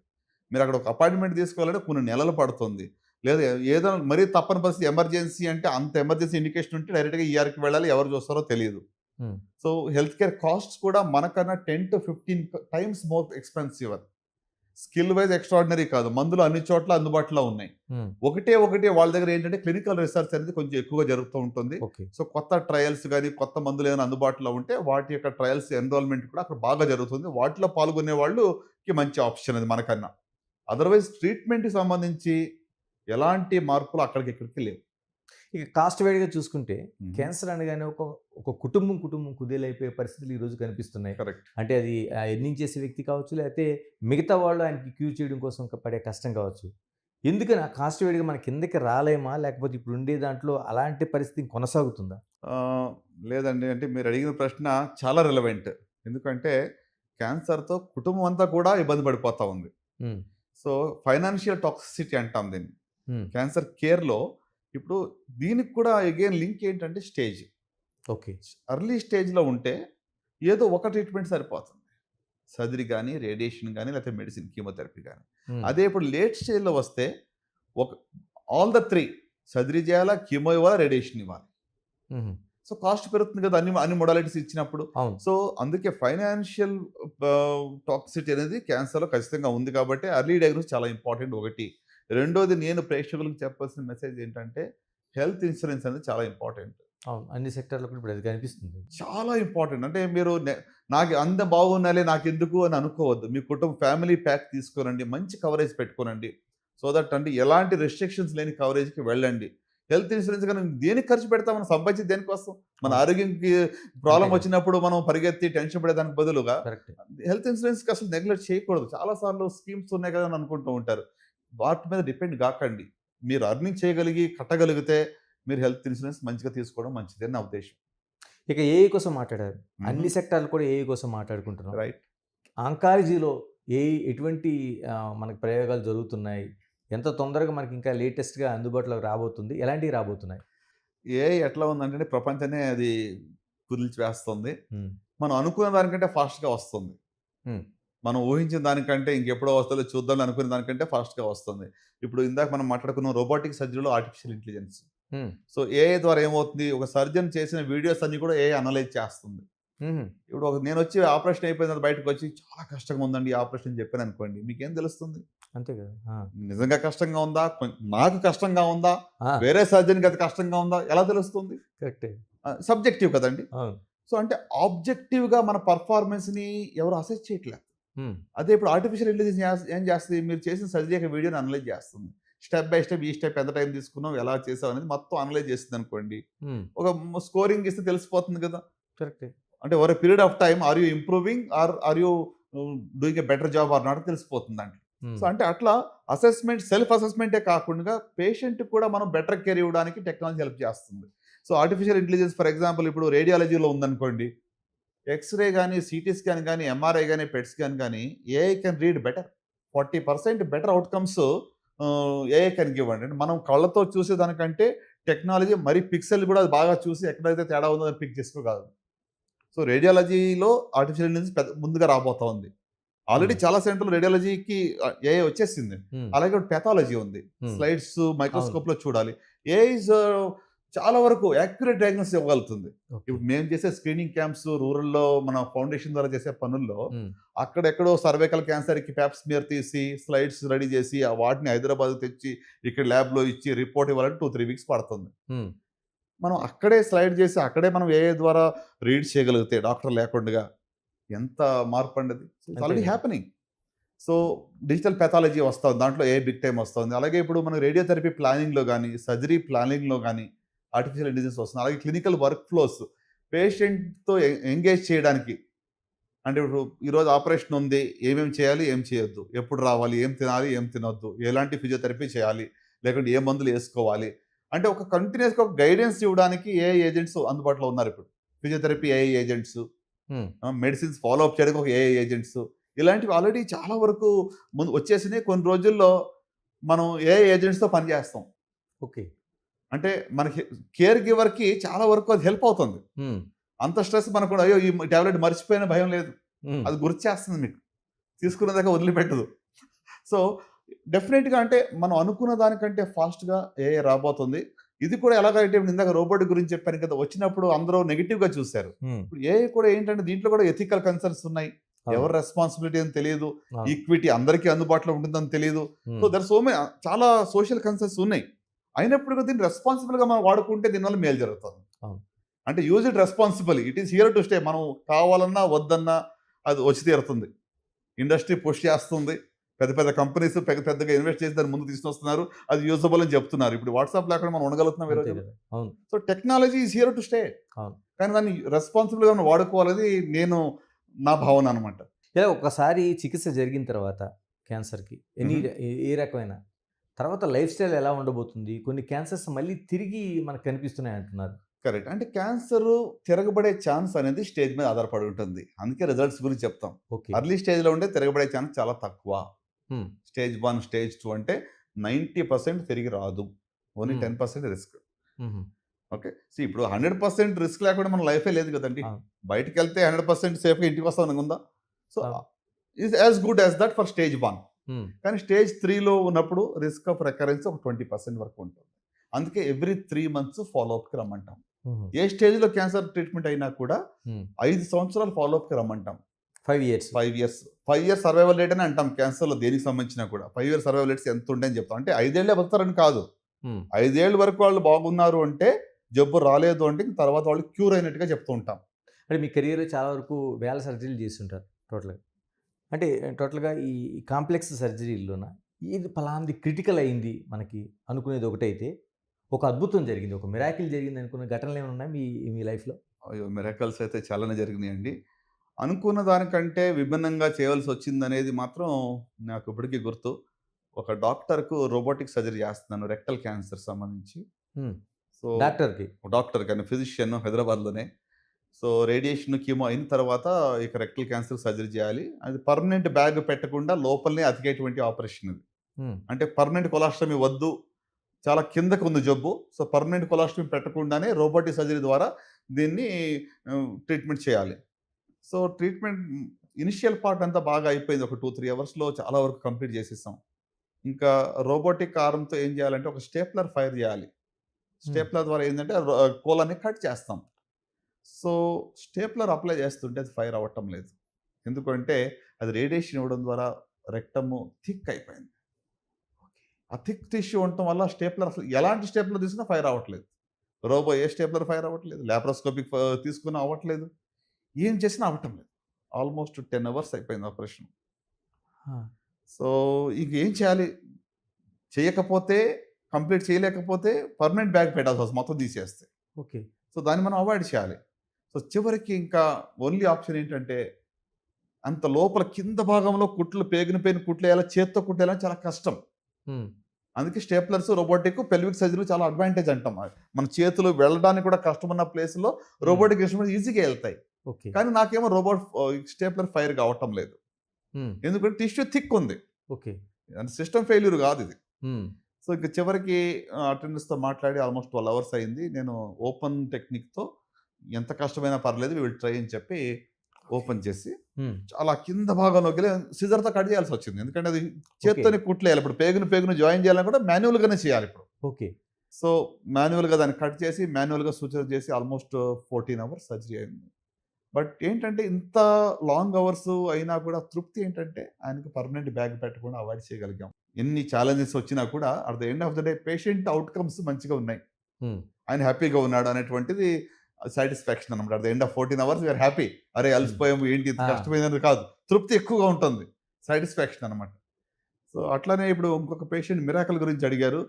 మీరక్కడ ఒక అపాయింట్‌మెంట్ తీసుకోవాలంటే కొన్ని నెలలు పడుతుంది. లేదా ఏదో మరీ తప్పని పరిస్థితి ఎమర్జెన్సీ అంటే అంత ఎమర్జెన్సీ ఇండికేషన్ ఉంటే డైరెక్ట్గా ఈఆర్కి వెళ్ళాలి, ఎవరు చూస్తారో తెలియదు. హ్మ్. సో హెల్త్ కేర్ కాస్ట్స్ కూడా మనకన్నా 10 to 15 టైమ్స్ మోర్ ఎక్స్పెన్సివ్. అది స్కిల్ వైజ్ ఎక్స్ట్రాడినరీ కాదు, మందులు అన్ని చోట్ల అందుబాటులో ఉన్నాయి. హ్మ్. ఒకటే వాళ్ళ దగ్గర ఏంటంటే క్లినికల్ రీసెర్చ్ అనేది కొంచెం ఎక్కువగా జరుగుతూ ఉంటుంది. ఓకే. సో కొత్త ట్రయల్స్ కానీ కొత్త మందులు ఏమైనా అందుబాటులో ఉంటే వాటి యొక్క ట్రయల్స్ ఎన్రోల్మెంట్ కూడా అక్కడ బాగా జరుగుతుంది. వాటిలో పాల్గొనే వాళ్ళకి మంచి ఆప్షన్ అది మనకన్నా. అదర్వైజ్ ట్రీట్మెంట్కి సంబంధించి ఎలాంటి మార్పులు అక్కడికి ఇక్కడికి లేవు. ఇక కాస్ట్ వైడ్‌గా చూసుకుంటే మ్మ్. క్యాన్సర్ అనగానే ఒక కుటుంబం కుదేలైపోయే పరిస్థితులు ఈరోజు కనిపిస్తున్నాయి. కరెక్ట్. అంటే అది ఎర్నింగ్ చేసే వ్యక్తి కావచ్చు, లేకపోతే మిగతా వాళ్ళు ఆయనకి క్యూర్ చేయడం కోసం పడే కష్టం కావచ్చు. ఎందుకని ఆ కాస్ట్ వైడ్‌గా మన కిందకి రాలేమా? లేకపోతే ఇప్పుడు ఉండే దాంట్లో అలాంటి పరిస్థితి కొనసాగుతుందా? ఆ, లేదండి, అంటే మీరు అడిగిన ప్రశ్న చాలా రిలవెంట్. ఎందుకంటే క్యాన్సర్తో కుటుంబం అంతా కూడా ఇబ్బంది పడిపోతూ ఉంది. హ్మ్. సో ఫైనాన్షియల్ టాక్సిసిటీ అంటాం దీన్ని. హ్మ్. క్యాన్సర్ కేర్లో ఇప్పుడు దీనికి కూడా అగైన్ లింక్ ఏంటంటే స్టేజ్. ఓకే. ఎర్లీ స్టేజ్లో ఉంటే ఏదో ఒక ట్రీట్మెంట్ సరిపోతుంది, సర్జరీ కానీ రేడియేషన్ కానీ లేకపోతే మెడిసిన్ కీమోథెరపీ కానీ. హ్మ్. అదే ఇప్పుడు లేట్ స్టేజ్లో వస్తే ఒక ఆల్ ద 3 సర్జరీ చేయాలా, కీమో ఇవ్వాలా, రేడియేషన్ ఇవ్వాలి. హుహు. సో కాస్ట్ పెరుగుతుంది కదా అన్ని మొడాలిటీస్ ఇచ్చినప్పుడు. అవును. సో అందుకే ఫైనాన్షియల్ టాక్సిటీ అనేది క్యాన్సర్లో ఖచ్చితంగా ఉంది కాబట్టి ఎర్లీ డయాగ్నోస్ చాలా ఇంపార్టెంట్ ఒకటి. రెండోది నేను ప్రేక్షకులకు చెప్పాల్సిన మెసేజ్ ఏంటంటే హెల్త్ ఇన్సూరెన్స్ అనేది చాలా ఇంపార్టెంట్. అవును. అన్ని సెక్టార్‌లో కూడా ఇప్పుడు అది కనిపిస్తుంది. చాలా ఇంపార్టెంట్. అంటే మీరు నాకు అంత బాగున్నాలే నాకెందుకు అని అనుకోవద్దు. మీ కుటుంబం ఫ్యామిలీ ప్యాక్ తీసుకోనండి, మంచి కవరేజ్ పెట్టుకోనండి. సో దట్ అంటే ఎలాంటి రెస్ట్రిక్షన్స్ లేని కవరేజ్కి వెళ్ళండి. హెల్త్ ఇన్సూరెన్స్ కానీ దేనికి ఖర్చు పెడతాం, మనం సంపాదించి దేనికోసం? మన అవును. ఆరోగ్యంకి ప్రాబ్లం అంతే కదా. వచ్చినప్పుడు మనం పరిగెత్తి టెన్షన్ పడేదానికి బదులుగా కరెక్టే. హెల్త్ ఇన్సూరెన్స్కి అసలు నెగ్లెక్ట్ చేయకూడదు. చాలా సార్లు స్కీమ్స్ ఉన్నాయి కదా అని అనుకుంటూ ఉంటారు. వాటి మీద డిపెండ్ కాకండి. మీరు అర్నింగ్ చేయగలిగి కట్టగలిగితే మీరు హెల్త్ ఇన్సూరెన్స్ మంచిగా తీసుకోవడం మంచిదని నా ఉద్దేశం. ఇక ఏఐ కోసం మాట్లాడారు. అన్ని మ్మ్. సెక్టార్‌లు కూడా ఏఐ కోసం మాట్లాడుకుంటున్నాం. రైట్. ఆంకాలజీలో ఎటువంటి మనకి ప్రయోగాలు జరుగుతున్నాయి? ఎంత తొందరగా మనకి ఇంకా లేటెస్ట్‌గా అందుబాటులోకి రాబోతుంది? ఎలాంటివి రాబోతున్నాయి? ఏఐ ఎట్లా ఉందంటే ప్రపంచాన్ని అది కుదిల్చి వేస్తుంది. హ్మ్. మనం అనుకున్న దానికంటే ఫాస్ట్‌గా వస్తుంది. హ్మ్. మనం ఊహించిన దానికంటే ఇంకెప్పుడో వస్తుందో చూద్దాం అనుకునే దానికంటే ఫాస్ట్‌గా వస్తుంది. ఇప్పుడు ఇందాక మనం మాట్లాడుకున్న రోబోటిక్ సర్జరీలో ఆర్టిఫిషియల్ ఇంటెలిజెన్స్. హ్మ్. సో ఏఐ ద్వారా ఏమవుతుంది, ఒక సర్జన్ చేసిన వీడియోస్ అన్ని కూడా ఏఐ అనలైజ్ చేస్తుంది. హుహు. ఇప్పుడు నేనొచ్చి ఆపరేషన్ అయిపోయిన తర్వాత బయటకొచ్చి చాలా కష్టంగా ఉందండి ఈ ఆపరేషన్ అని చెప్పాననుకోండి, మీకేం తెలుస్తుంది? అంతే కదా! ఆ! నిజంగా కష్టంగా ఉందా? నాకు కష్టంగా ఉందా? ఆ! వేరే సర్జన్‌కి అది కష్టంగా ఉందా? ఎలా తెలుస్తుంది? కరెక్టే. సబ్జెక్టివ్ కదండీ! అవును. సో అంటే ఆబ్జెక్టివ్‌గా మన పర్ఫార్మెన్స్‌ని ఎవరు అసెస్ చేయట్లేదు. హ్మ్. అదే ఇప్పుడు ఆర్టిఫిషియల్ ఇంటెలిజెన్స్ ఏం చేస్తది? మీరు చేసిన సర్జరీ యొక్క వీడియోని అనలైజ్ చేస్తుంది. స్టెప్ బై స్టెప్, ఈ స్టెప్ ఎంత టైం తీసుకున్నావు, ఎలా చేసావు అనేది మొత్తం అనలైజ్ చేసిందనుకోండి. హ్మ్. ఒక స్కోరింగ్ ఇస్తే తెలిసిపోతుంది కదా! కరెక్టే. అంటే over a period of time are you improving or are you doing a better job or not తెలిసిపోతుంది దాంట్లో. హ్మ్. సో అంటే అట్లా అసెస్మెంట్, సెల్ఫ్ అసెస్మెంటే కాకుండా పేషెంట్‌కి కూడా మనం బెటర్ కేర్ ఇవ్వడానికి టెక్నాలజీ హెల్ప్ చేస్తుంది. So artificial intelligence for example ఇప్పుడు రేడియాలజీలో ఉందనుకోండి. ఎక్స్‌రే గాని, సీటీ స్కాన్ గాని, ఎంఆర్ఐ గాని, పెట్ స్కాన్ గాని AI can read better. 40% better outcomes AI can give అండి. అంటే మనం కళ్ళతో చూసేదానికంటే టెక్నాలజీ మరి పిక్సెల్ కూడా అది బాగా చూసి ఎక్కడైతే తేడా ఉందో అది పిక్ చేసుకోగలదు. సో రేడియాలజీలో ఆర్టిఫిషియల్ ఇంటెలిజెన్స్ ముందుగా రాబోతా ఉంది. ఆల్రెడీ హ్మ్. చాలా సెంటర్‌లో రేడియాలజీకి ఏఐ వచ్చేసింది. హ్మ్. అలాగే ఇప్పుడు పెథాలజీ ఉంది. హ్మ్. స్లైడ్స్ అవును. మైక్రోస్కోప్‌లో చూడాలి. ఏఐ చాలా వరకు యాక్యురేట్ డయాగ్నోసిస్ ఇవ్వగలుగుతుంది. ఓకే. ఇప్పుడు మేము చేసే స్క్రీనింగ్ క్యాంప్స్ రూరల్‌లో మన ఫౌండేషన్ ద్వారా చేసే పనుల్లో హ్మ్. అక్కడెక్కడో సర్వైకల్ క్యాన్సర్‌కి పాప్ స్మియర్ తీసి, స్లైడ్స్ రెడీ చేసి, వాటిని హైదరాబాద్‌కి తెచ్చి ఇక్కడ ల్యాబ్‌లో ఇచ్చి రిపోర్ట్ ఇవ్వాలంటే 2, 3 వీక్స్ పడుతుంది. హ్మ్. మనం అక్కడే స్లైడ్ చేసి, అక్కడే మనం ఏఐ ద్వారా రీడ్ చేయగలిగితే డాక్టర్ లేకుండగా ఎంత మార్పండి అది. ఇట్స్ అంతే ఆల్రెడీ కదా! హ్యాపెనింగ్. సో డిజిటల్ పెథాలజీ వస్తుంది. దాంట్లో ఏఐ బిగ్ టైమ్ వస్తుంది. అలాగే ఇప్పుడు మన రేడియోథెరపీ ప్లానింగ్‌లో గాని, సర్జరీ ప్లానింగ్‌లో గాని ఆర్టిఫిషియల్ ఇంటెలిజెన్స్ వస్తుంది. అలాగే క్లినికల్ వర్క్ ఫ్లోస్ పేషెంట్‌తో ఎంగేజ్ చేయడానికి, అంటే ఇప్పుడు ఈరోజు ఆపరేషన్ ఉంది, ఏమేమి చేయాలి, ఏం చేయొద్దు, ఎప్పుడు రావాలి, ఏం తినాలి, ఏం తినొద్దు, ఎలాంటి ఫిజియోథెరపీ చేయాలి, లేకుంటే ఏ మందులు ఏసుకోవాలి. అంటే ఒక కంటిన్యూయస్‌గా ఒక గైడెన్స్ ఇవ్వడానికి ఏఐ ఏజెంట్స్ అందుబాటులో ఉన్నారు ఇప్పుడు. ఫిజియోథెరపీ ఏఐ ఏజెంట్స్, హ్మ్. మెడిసిన్స్ ఫాలో అప్ చేయడానికి ఒక ఏఐ ఏజెంట్స్. ఇలాంటివి ఆల్రెడీ చాలా వరకు ముందు వచ్చేసినాయి. కొన్ని రోజుల్లో మనం ఏఐ ఏజెంట్స్‌తో పని చేస్తాం. ఓకే. అంటే మనకి కేర్ గివర్‌కి చాలా వరకు అది హెల్ప్ అవుతుంది. హ్మ్. అంత స్ట్రెస్ మనకు అయ్యో! ఈ టాబ్లెట్ మర్చిపోయిన భయం లేదు. హ్మ్. అది గుర్తు చేస్తుంది మీకు. తీసుకున్న దాకా వదిలిపెట్టదు. సో, డెఫినెట్‌గా అంటే మనం అనుకున్న దానికంటే ఫాస్ట్‌గా ఏఐ రాబోతుంది. ఇది కూడా ఎలాగంటే ఇందాక రోబోట్ గురించి చెప్పాను కదా! వచ్చినప్పుడు అందరూ నెగెటివ్‌గా చూసారు. హ్మ్. ఇప్పుడు ఏఐ కూడా ఏంటంటే దీంట్లో కూడా ఎథికల్ కన్సర్న్స్ ఉన్నాయి. అవును. ఎవరి రెస్పాన్సిబిలిటీ అని తెలీదు. అవును. ఈక్విటీ అందరికీ అందుబాటులో ఉంటుందని తెలీదు. సో హ్మ్. దేర్ ఆర్ సో మెనీ చాలా సోషల్ కన్సర్న్స్ ఉన్నాయి. అయినప్పుడు కూడా దీన్ని రెస్పాన్సిబుల్‌గా మనం వాడుకుంటే దీనివల్ల మేలు జరుగుతుంది. అవును. అంటే use it responsible. It is here to stay. మనం కావాలన్నా, వద్దన్నా అది వచ్చి తీరుతుంది. ఇండస్ట్రీ పుష్ చేస్తుంది. పెద్ద పెద్ద కంపెనీస్ పెద్దగా ఇన్వెస్ట్ చేసి దాన్ని ముందుకు తీసుకొస్తున్నారు. అది యూజబుల్ అని చెప్తున్నారు. ఇప్పుడు వాట్సాప్ లేకుండా మనం ఉండగలుగుతున్నాం ఈ అంతే రోజుల్లో. కదా! అవును. So technology is here to stay. అవును. కానీ దాన్ని రెస్పాన్సిబుల్‌గా మనం వాడుకోవాలనేది నా భావన అనమాట. ఇలా ఒక్కసారి చికిత్స జరిగిన తర్వాత క్యాన్సర్‌కి హుహు. ఏ రకమైన తర్వాత లైఫ్ స్టైల్ ఎలా ఉండబోతుంది? కొన్ని క్యాన్సర్స్ మళ్ళీ తిరిగి మనకు కనిపిస్తున్నాయి అంటున్నారు. కరెక్ట్. అంటే క్యాన్సరు తిరగబడే ఛాన్స్ అనేది స్టేజ్ మీద ఆధారపడి ఉంటుంది. అందుకే రిజల్ట్స్ గురించి చెప్తాం. ఓకే. ఎర్లీ స్టేజ్‌లో ఉంటే తిరగబడే ఛాన్స్ చాలా తక్కువ. హ్మ్. స్టేజ్ 1, స్టేజ్ 2 అంటే 90% తిరిగి రాదు. ఓన్లీ హ్మ్. 10% రిస్క్. హుహు. ఓకే. ఇప్పుడు 100% రిస్క్ లేకుండా మన లైఫే లేదు కదండీ. అవును. బయటికెళ్తే 100% సేఫ్‌గా ఇంటికొస్తామని ఉందా? సో, అవును. Is as good as that for stage 1. Hmm. కానీ స్టేజ్ 3లో ఉన్నప్పుడు రిస్క్ ఆఫ్ రికరెన్స్ ఒక 20% వరకు ఉంటుంది. అందుకే ఎవ్రీ 3 మంత్స్ ఫాలో అప్‌కి రమ్మంటాం. హుహు. ఏ స్టేజ్‌లో క్యాన్సర్ ట్రీట్మెంట్ అయినా కూడా హ్మ్. 5 సంవత్సరాలు ఫాలో అప్‌కి రమ్మంటాం. 5 years. 5 years. 5 years survival rate అని అంటాం క్యాన్సర్‌లో దేనికి సంబంధించినా కూడా. 5 ఇయర్స్ సర్వైవల్ రేట్స్ ఎంత ఉంటాయని చెప్తాం. అంటే 5 ఏళ్లే బతుకుతారని కాదు. హ్మ్. 5 ఏళ్ల వరకు వాళ్ళు బాగున్నారు అంటే, జబ్బు రాలేదు అంటే ఇంక తర్వాత వాళ్ళు క్యూర్ అయినట్టుగా చెప్తూ ఉంటాం. అంటే మీ కెరియర్‌లో చాలా వరకు వేల సర్జరీలు చేసుంటారు టోటల్‌గా. అంటే టోటల్‌గా ఈ కాంప్లెక్స్ సర్జరీల్లోన ఏది పలాంది క్రిటికల్ అయింది మనకి అనుకునేది ఒకటైతే, ఒక అద్భుతం జరిగింది. ఒక మిరాకిల్ జరిగింది అనుకున్న ఘటనలేమైనా ఉన్నాయా మీ మీ లైఫ్‌లో? అయ్యో! మిరకల్స్ అయితే చాలానే జరిగినాయండి. అనుకున్న దానికంటే విభిన్నంగా చేయవలసొచ్చిందనేది మాత్రం నాకు ఇప్పటికి గుర్తు. ఒక డాక్టర్‌కు రోబోటిక్ సర్జరీ చేస్తున్నాను రెక్టల్ క్యాన్సర్ సంబంధించి. హ్మ్. సో, డాక్టర్‌కి. డాక్టర్ గాని ఫిజిషియన్ హైదరాబాద్‌లోనే. సో, రేడియేషన్, కీమో అయిన తర్వాత ఇక రెక్టల్ క్యాన్సర్ సర్జరీ చేయాలి. అది పర్మనెంట్ బ్యాగ్ పెట్టకుండా లోపలనే అతికేటువంటి ఆపరేషన్ ఇది. హ్మ్. అంటే పర్మనెంట్ కొలాస్టమీ వద్దు. చాలా కిందకు ఉంది జబ్బు. సో, పర్మనెంట్ కొలాస్టమీ పెట్టకుండానే రోబోటిక్ సర్జరీ ద్వారా దీన్ని ట్రీట్మెంట్ చేయాలి. సో, ట్రీట్మెంట్ ఇనిషియల్ పార్ట్ అంతా బాగా అయిపోయింది. ఒక 2, 3 అవర్స్‌లో చాలా వరకు కంప్లీట్ చేసేసాం. ఇంకా రోబోటిక్ ఆర్మ్‌తో ఏం చేయాలంటే ఒక స్టేప్లర్ ఫైర్ చేయాలి. హ్మ్. స్టేప్లర్ ద్వారా ఏందంటే కోలాన్ని కట్ చేస్తాం. సో, స్టేప్లర్ అప్లై చేస్తుంటే అది ఫైర్ అవ్వటం లేదు. ఎందుకంటే అది రేడియేషన్ ఇవ్వడం ద్వారా రెక్టము థిక్ అయిపోయింది. ఆ థిక్ టిష్యూ ఉండటం వల్ల స్టేప్లర్ అసలు ఎలాంటి స్టేప్లర్ తీసుకున్నా ఫైర్ అవ్వట్లేదు. రోబో ఏ స్టేప్లర్ ఫైర్ అవ్వట్లేదు. లాప్రోస్కోపిక్ తీసుకున్నా అవ్వట్లేదు. ఏం చేసినా అవ్వటం లేదు. ఆల్మోస్ట్ 10 అవర్స్ అయిపోయింది ఆపరేషన్. ఆ! సో, ఇంక ఏం చేయాలి? చేయకపోతే కంప్లీట్ చేయలేకపోతే పర్మనెంట్ బ్యాగ్ పెట్టాల్సొస్తది మొత్తం తీసేస్తే. ఓకే. సో, దాన్ని మనం అవాయిడ్ చేయాలి. సో, చివరికి ఇంకా ఓన్లీ ఆప్షన్ ఏంటంటే అంత లోపల కింద భాగంలో కుట్లు పేగిన పేగిన కుట్లేయాలా, చేత్తో కుట్టేయాలని చాలా కష్టం. హ్మ్. అందుకే స్టేప్లర్స్, రోబోటిక్, పెల్విక్ సర్జరీలు చాలా అడ్వాంటేజ్ అంటాం. మన చేతులు వెళ్ళడానికి కూడా కష్టమున్న ప్లేస్‌లో హ్మ్. రోబోటిక్ ఇన్‌స్ట్రుమెంట్స్ ఈజీగా ఎళ్తాయి. ఓకే. కానీ నాకేమో స్టేప్లర్ ఫైర్ కావటం లేదు. హ్మ్. ఎందుకంటే టిష్యూ థిక్ ఉంది. ఓకే. అంటే సిస్టమ్ ఫెయిల్యూర్ కాదిది. హ్మ్. సో, ఇంక చివరికి అటెండర్స్‌తో మాట్లాడి ఆల్మోస్ట్ 12 అవర్స్ అయింది. నేను ఓపెన్ టెక్నిక్‌తో ఎంత కష్టమైనా పర్లేదు వి విల్ ట్రై అని చెప్పి ఓపెన్ చేసి హ్మ్. చాలా కింద భాగంలోకెళ్ళి సిజర్‌తో కట్ చేయాల్సొచ్చింది. ఎందుకంటే అది ఓకే. చేత్తోనే కుట్లేయాలి. ఇప్పుడు పేగును జాయిన్ చేయాలన్నా కూడా మాన్యువల్‌గానే చేయాలిప్పుడు. ఓకే. సో, మాన్యువల్‌గా దాన్ని కట్ చేసి, మాన్యువల్‌గా సూచర్ చేసి ఆల్మోస్ట్ 14 అవర్స్ సర్జరీ అయింది. బట్ ఏంటంటే ఇంత లాంగ్ అవర్స్ అయినా కూడా తృప్తి ఏంటంటే ఆయనకి పర్మనెంట్ బ్యాగ్ పెట్టకుండా అవాయిడ్ చేయగలిగాం. ఎన్ని ఛాలెంజెస్ వచ్చినా కూడా at the end of the day patient outcomes మంచిగా ఉన్నాయి. హ్మ్. ఆయన హ్యాపీగా ఉన్నాడు అనేటువంటిది సాటిస్ఫాక్షన్ అనమాట. At the end of 14 hours we are happy. అరే! హ్మ్. అలసిపోయాము ఏంటి ఇంత ఆ! కష్టమైందని కాదు. తృప్తి ఎక్కువగా ఉంటుంది. సాటిస్ఫాక్షన్ అనమాట. సో, అట్లనే ఇప్పుడు ఇంకొక పేషెంట్ మిరాకిల్ గురించి అడిగారు.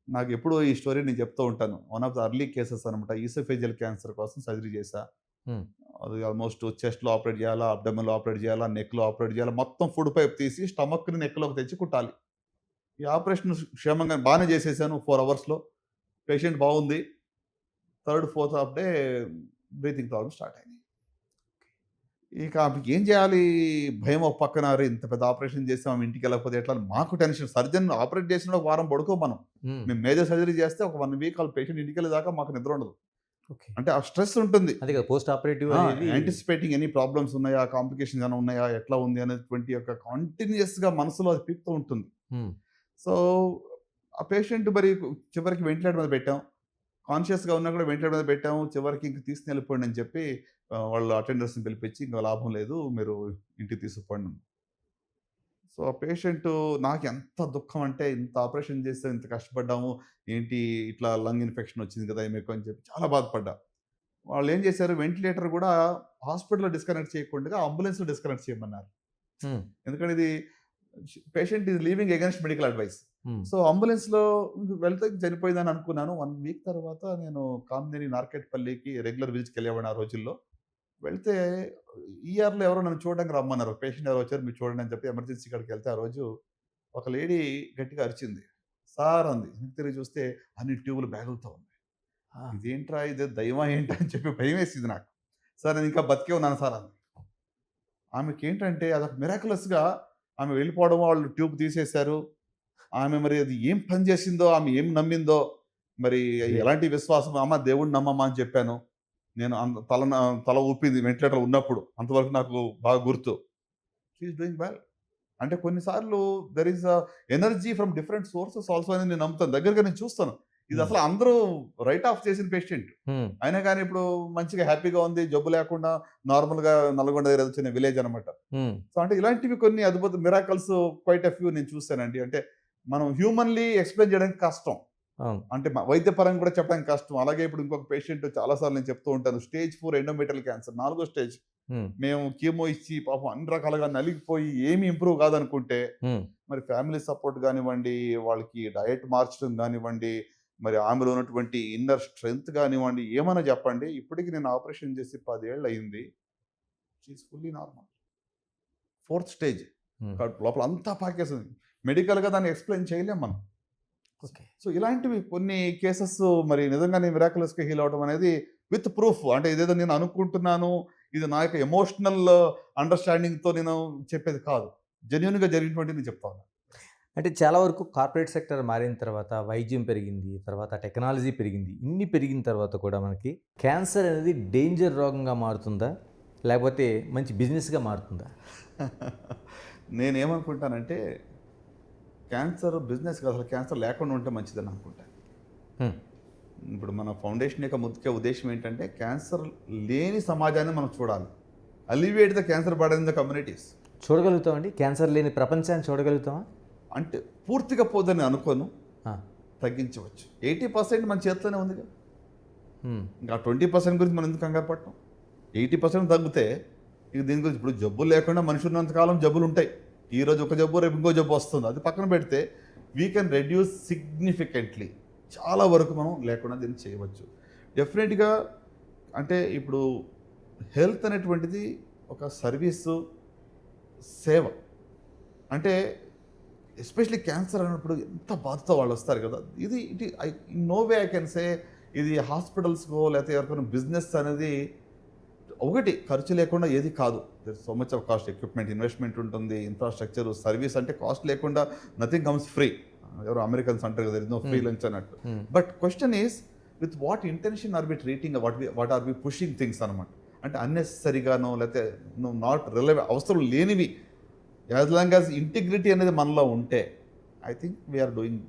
నాకెప్పుడూ ఈ స్టోరీ నేను చెప్తూ ఉంటాను. One of the early cases అనమాట. ఈసోఫేజియల్ క్యాన్సర్ కోసం సర్జరీ చేశా. హ్మ్. అది ఆల్మోస్ట్ చెస్ట్‌లో ఆపరేట్ చేయాలా, అబ్డోమెన్‌లో ఆపరేట్ చేయాలా, నెక్‌లో ఆపరేట్ చేయాలా. మొత్తం ఫుడ్ పైప్ తీసి స్టమక్‌ని నెక్‌లోకి తెచ్చి కుట్టాలి. ఈ ఆపరేషన్ క్షేమంగా బానే చేసేసాను 4 అవర్స్‌లో. పేషెంట్ బాగుంది. Third, fourth half day breathing problems start అయినాయి. ఇక ఆమెకేం చేయాలి? భయం ఒక పక్కన అరే! ఇంత పెద్ద ఆపరేషన్ చేసాం ఇంటికెళ్ళకపోతే ఎట్లా అని మాకు టెన్షన్. సర్జన్ ఆపరేట్ చేసిన ఒక వారం పడుకోం మనం. హ్మ్. మేము మేజర్ సర్జరీ చేస్తే ఒక 1 వీక్ ఆళ్ళ పేషెంట్ ఇంటికెళ్ళేదాకా మాకు నిద్ర ఉండదు. ఓకే. అంటే ఆ స్ట్రెస్ ఉంటుంది. అదే కదా! పోస్ట్ ఆపరేటివ్ అనేది యాంటిసిపేటింగ్ ఎనీ ప్రాబ్లమ్స్ ఉన్నాయా? కాంప్లికేషన్స్ ఏమైనా ఉన్నాయా? ఎట్లా ఉంది అనేటువంటి ఒక కంటిన్యూయస్‌గా మనసులో అది పీకుతూ ఉంటుంది. హ్మ్. సో ఆ పేషెంట్ మరి చివరికి వెంటిలేటర్ మీద పెట్టాం. కాన్షియస్‌గా ఉన్నా కూడా వెంటిలేటర్ మీద పెట్టాము. చివరికి ఇంక తీసుకొని వెళ్ళిపోండి అని చెప్పి వాళ్ళ అటెండర్స్‌ని పిలిపించి ఇంక లాభం లేదు. మీరు ఇంటికి తీసుకుపోండి. సో, ఆ పేషెంటు నాకెంత దుఃఖం అంటే ఇంత ఆపరేషన్ చేస్తే ఇంత కష్టపడ్డాము. ఏంటి ఇట్లా లంగ్ ఇన్ఫెక్షన్ వచ్చింది కదా! ఈమెకు అని చెప్పి చాలా బాధపడ్డా. వాళ్ళేం చేశారు వెంటిలేటర్ గూడా హాస్పిటల్‌లో డిస్కనెక్ట్ చేయకుండా అంబులెన్స్‌లో డిస్కనెక్ట్ చేయమన్నారు. హ్మ్. ఎందుకంటే ఇది patient is leaving against medical advice. Hmm. So, అంబులెన్స్‌లో వెళ్తే చనిపోయిందని అనుకున్నాను. 1 వీక్ తర్వాత నేను కామినేని నార్కెట్పల్లికి రెగ్యులర్ విజిట్‌కెళ్ళేవాడిని ఆ రోజుల్లో. వెళ్తే ఈఆర్‌లో ఎవరో నన్ను చూడడానికి రమ్మన్నారు. పేషెంట్ ఎవరో వచ్చారు మీరు చూడండి అని చెప్పి ఎమర్జెన్సీ కాడికెళ్తే ఆ రోజు ఒక లేడీ గట్టిగా అరిచింది. సార్ అంది. వెనక్కి తిరిగి చూస్తే అన్ని ట్యూబులు బ్యాగులతో ఉన్నాయి. ఆ! ఇదేంట్రా ఇది దైవమా ఏంటా అని చెప్పి భయమేసింది నాకు. సార్ నేను ఇంకా బతికే ఉన్నాను సార్ అంది. ఆమెకేంటంటే అదొక మిరాక్యులస్‌గా ఆమె వెళ్ళిపోవడం వాళ్ళు ట్యూబ్ తీసేశారు. ఆమె మరి అది ఏం పని చేసిందో, ఆమె ఏం నమ్మిందో, మరి గ్రేట్. ఎలాంటి విశ్వాసం అమ్మ దేవుడిని నమ్మమ్మా అని చెప్పాను. నేను తల ఊపింది వెంటిలేటర్‌లో ఉన్నప్పుడు. అంతవరకు నాకు బాగా గుర్తు. She is doing well. అంటే కొన్ని సార్లు there is energy from different sources also అని నేను నమ్ముతాను. దగ్గరగా నేను చూస్తాను. ఇది హ్మ్. అసలు అందరూ రైట్ ఆఫ్ చేసిన పేషెంట్. హ్మ్. అయినా గాని ఇప్పుడు మంచిగా హ్యాపీగా ఉంది. జబ్బు లేకుండా నార్మల్‌గా నల్గొండ దగ్గర చిన్న విలేజ్ అనమాట. హ్మ్. సో, అంటే ఇలాంటివి కొన్ని అద్భుత మిరాకల్స్ క్వైట్ ఎ ఫ్యూ నేను చూసానండి. అంటే మనం హ్యూమన్‌లీ ఎక్స్‌ప్లెయిన్ చేయడానికి కష్టం. అవును. అంటే వైద్యపరంగా కూడా చెప్పడానికి కష్టం. అలాగే ఇప్పుడు ఇంకొక పేషెంట్ చాలా సార్లు నేను చెప్తూ ఉంటాను. Stage 4 endometrial cancer 4 stage. హ్మ్. మేము కీమో ఇచ్చి పాపం అన్ని రకాలుగా నలిగిపోయి ఏమి ఇంప్రూవ్ కాదనుకుంటే, హ్మ్. మరి ఫ్యామిలీ సపోర్ట్ గానివ్వండి, వాళ్ళకి డయట్ మార్చడం గానివ్వండి, మరి ఆమెలో ఉన్నటువంటి ఇన్నర్ స్ట్రెంగ్త్ గానివ్వండి, ఏమన్నా చెప్పండి. ఇప్పటికి నేను ఆపరేషన్ చేసి 10 ఏళ్ళు అయింది. She is fully normal. 4థ్ స్టేజ్. హ్మ్. లోపల అంతా పాకేసింది. మెడికల్‌గా దాన్ని ఎక్స్‌ప్లెయిన్ చేయలేం మనం. ఓకే. సో, ఇలాంటివి కొన్ని కేసెస్ మరి నిజంగానే మిరాక్యులస్‌గా హీల్ అవ్వడం అనేది విత్ ప్రూఫ్. అంటే ఇదేదో నేను అనుకుంటున్నాను. ఇది నా యొక్క ఎమోషనల్ అండర్‌స్టాండింగ్‌తో నేను చెప్పేది కాదు. జెన్యూన్‌గా జరిగినటువంటివి నేను చెప్తా ఉన్నాను. అంటే చాలా వరకు కార్పొరేట్ సెక్టర్ మారిన తర్వాత వైద్యం పెరిగింది. తర్వాత టెక్నాలజీ పెరిగింది. ఇన్ని పెరిగిన తర్వాత కూడా మనకి క్యాన్సర్ అనేది డేంజర్ రోగంగా మారుతుందా? లేకపోతే మంచి బిజినెస్‌గా మారుతుందా? నేనేమనుకుంటానంటే క్యాన్సర్ బిజినెస్ కాదు. అసలు క్యాన్సర్ లేకుండా ఉంటే మంచిదని అనుకుంటాను. హ్మ్. ఇప్పుడు మన ఫౌండేషన్ యొక్క ముఖ్య ఉద్దేశ్యం ఏంటంటే క్యాన్సర్ లేని సమాజాన్ని మనం చూడాలి. Alleviate the cancer burden in the communities. చూడగలుగుతామండి? క్యాన్సర్ లేని ప్రపంచాన్ని చూడగలుగుతామా? అంటే పూర్తిగా పోదని అనుకోను. ఆ! తగ్గించవచ్చు. 80% మన చేతిలోనే ఉందిగా. హ్మ్. ఇంకా 20% గురించి మనం ఎందుకు కంగారు పడటం? 80% తగ్గితే ఇక దీని గురించి ఇప్పుడు జబ్బులు లేకుండా మనిషి ఉన్నంత కాలం జబ్బులుంటాయి. ఈరోజు ఒక జబ్బు, రేపు ఇంకో జబ్బు వస్తుంది. అది పక్కన పెడితే వీ కెన్ రెడ్యూస్ సిగ్నిఫికెంట్‌లీ. చాలా వరకు మనం లేకుండా దీన్ని చేయవచ్చు. డెఫినెట్‌గా అంటే ఇప్పుడు హెల్త్ అనేటువంటిది ఒక సర్వీసు, సేవ. అంటే ఎస్పెషల్లీ క్యాన్సర్ అన్నప్పుడు ఎంత బాధతో వాళ్ళు వస్తారు కదా! ఇది it I in no way I can say ఇది హాస్పిటల్స్‌కో లేకపోతే ఎవరికైనా బిజినెస్ అనేది ఒకటి ఖర్చు లేకుండా ఏది కాదు. There so much of cost equipment investment ఉంటుంది. ఇన్‌ఫ్రాస్ట్రక్చర్, సర్వీస్ అంటే కాస్ట్ లేకుండా నథింగ్ కమ్స్ ఫ్రీ. ఎవరో అమెరికన్స్ అంటారు కదా! There is no free lunch అన్నట్టు. Hmm. But question is with what intention are we treating what are we pushing things అనమాట. అంటే అన్నెసెసరీగానో లేకపోతే నాట్ అవసరం లేనివి యాజ్ లాంగ్ యాజ్ ఇంటిగ్రిటీ అనేది మనలో ఉంటే I think we're doing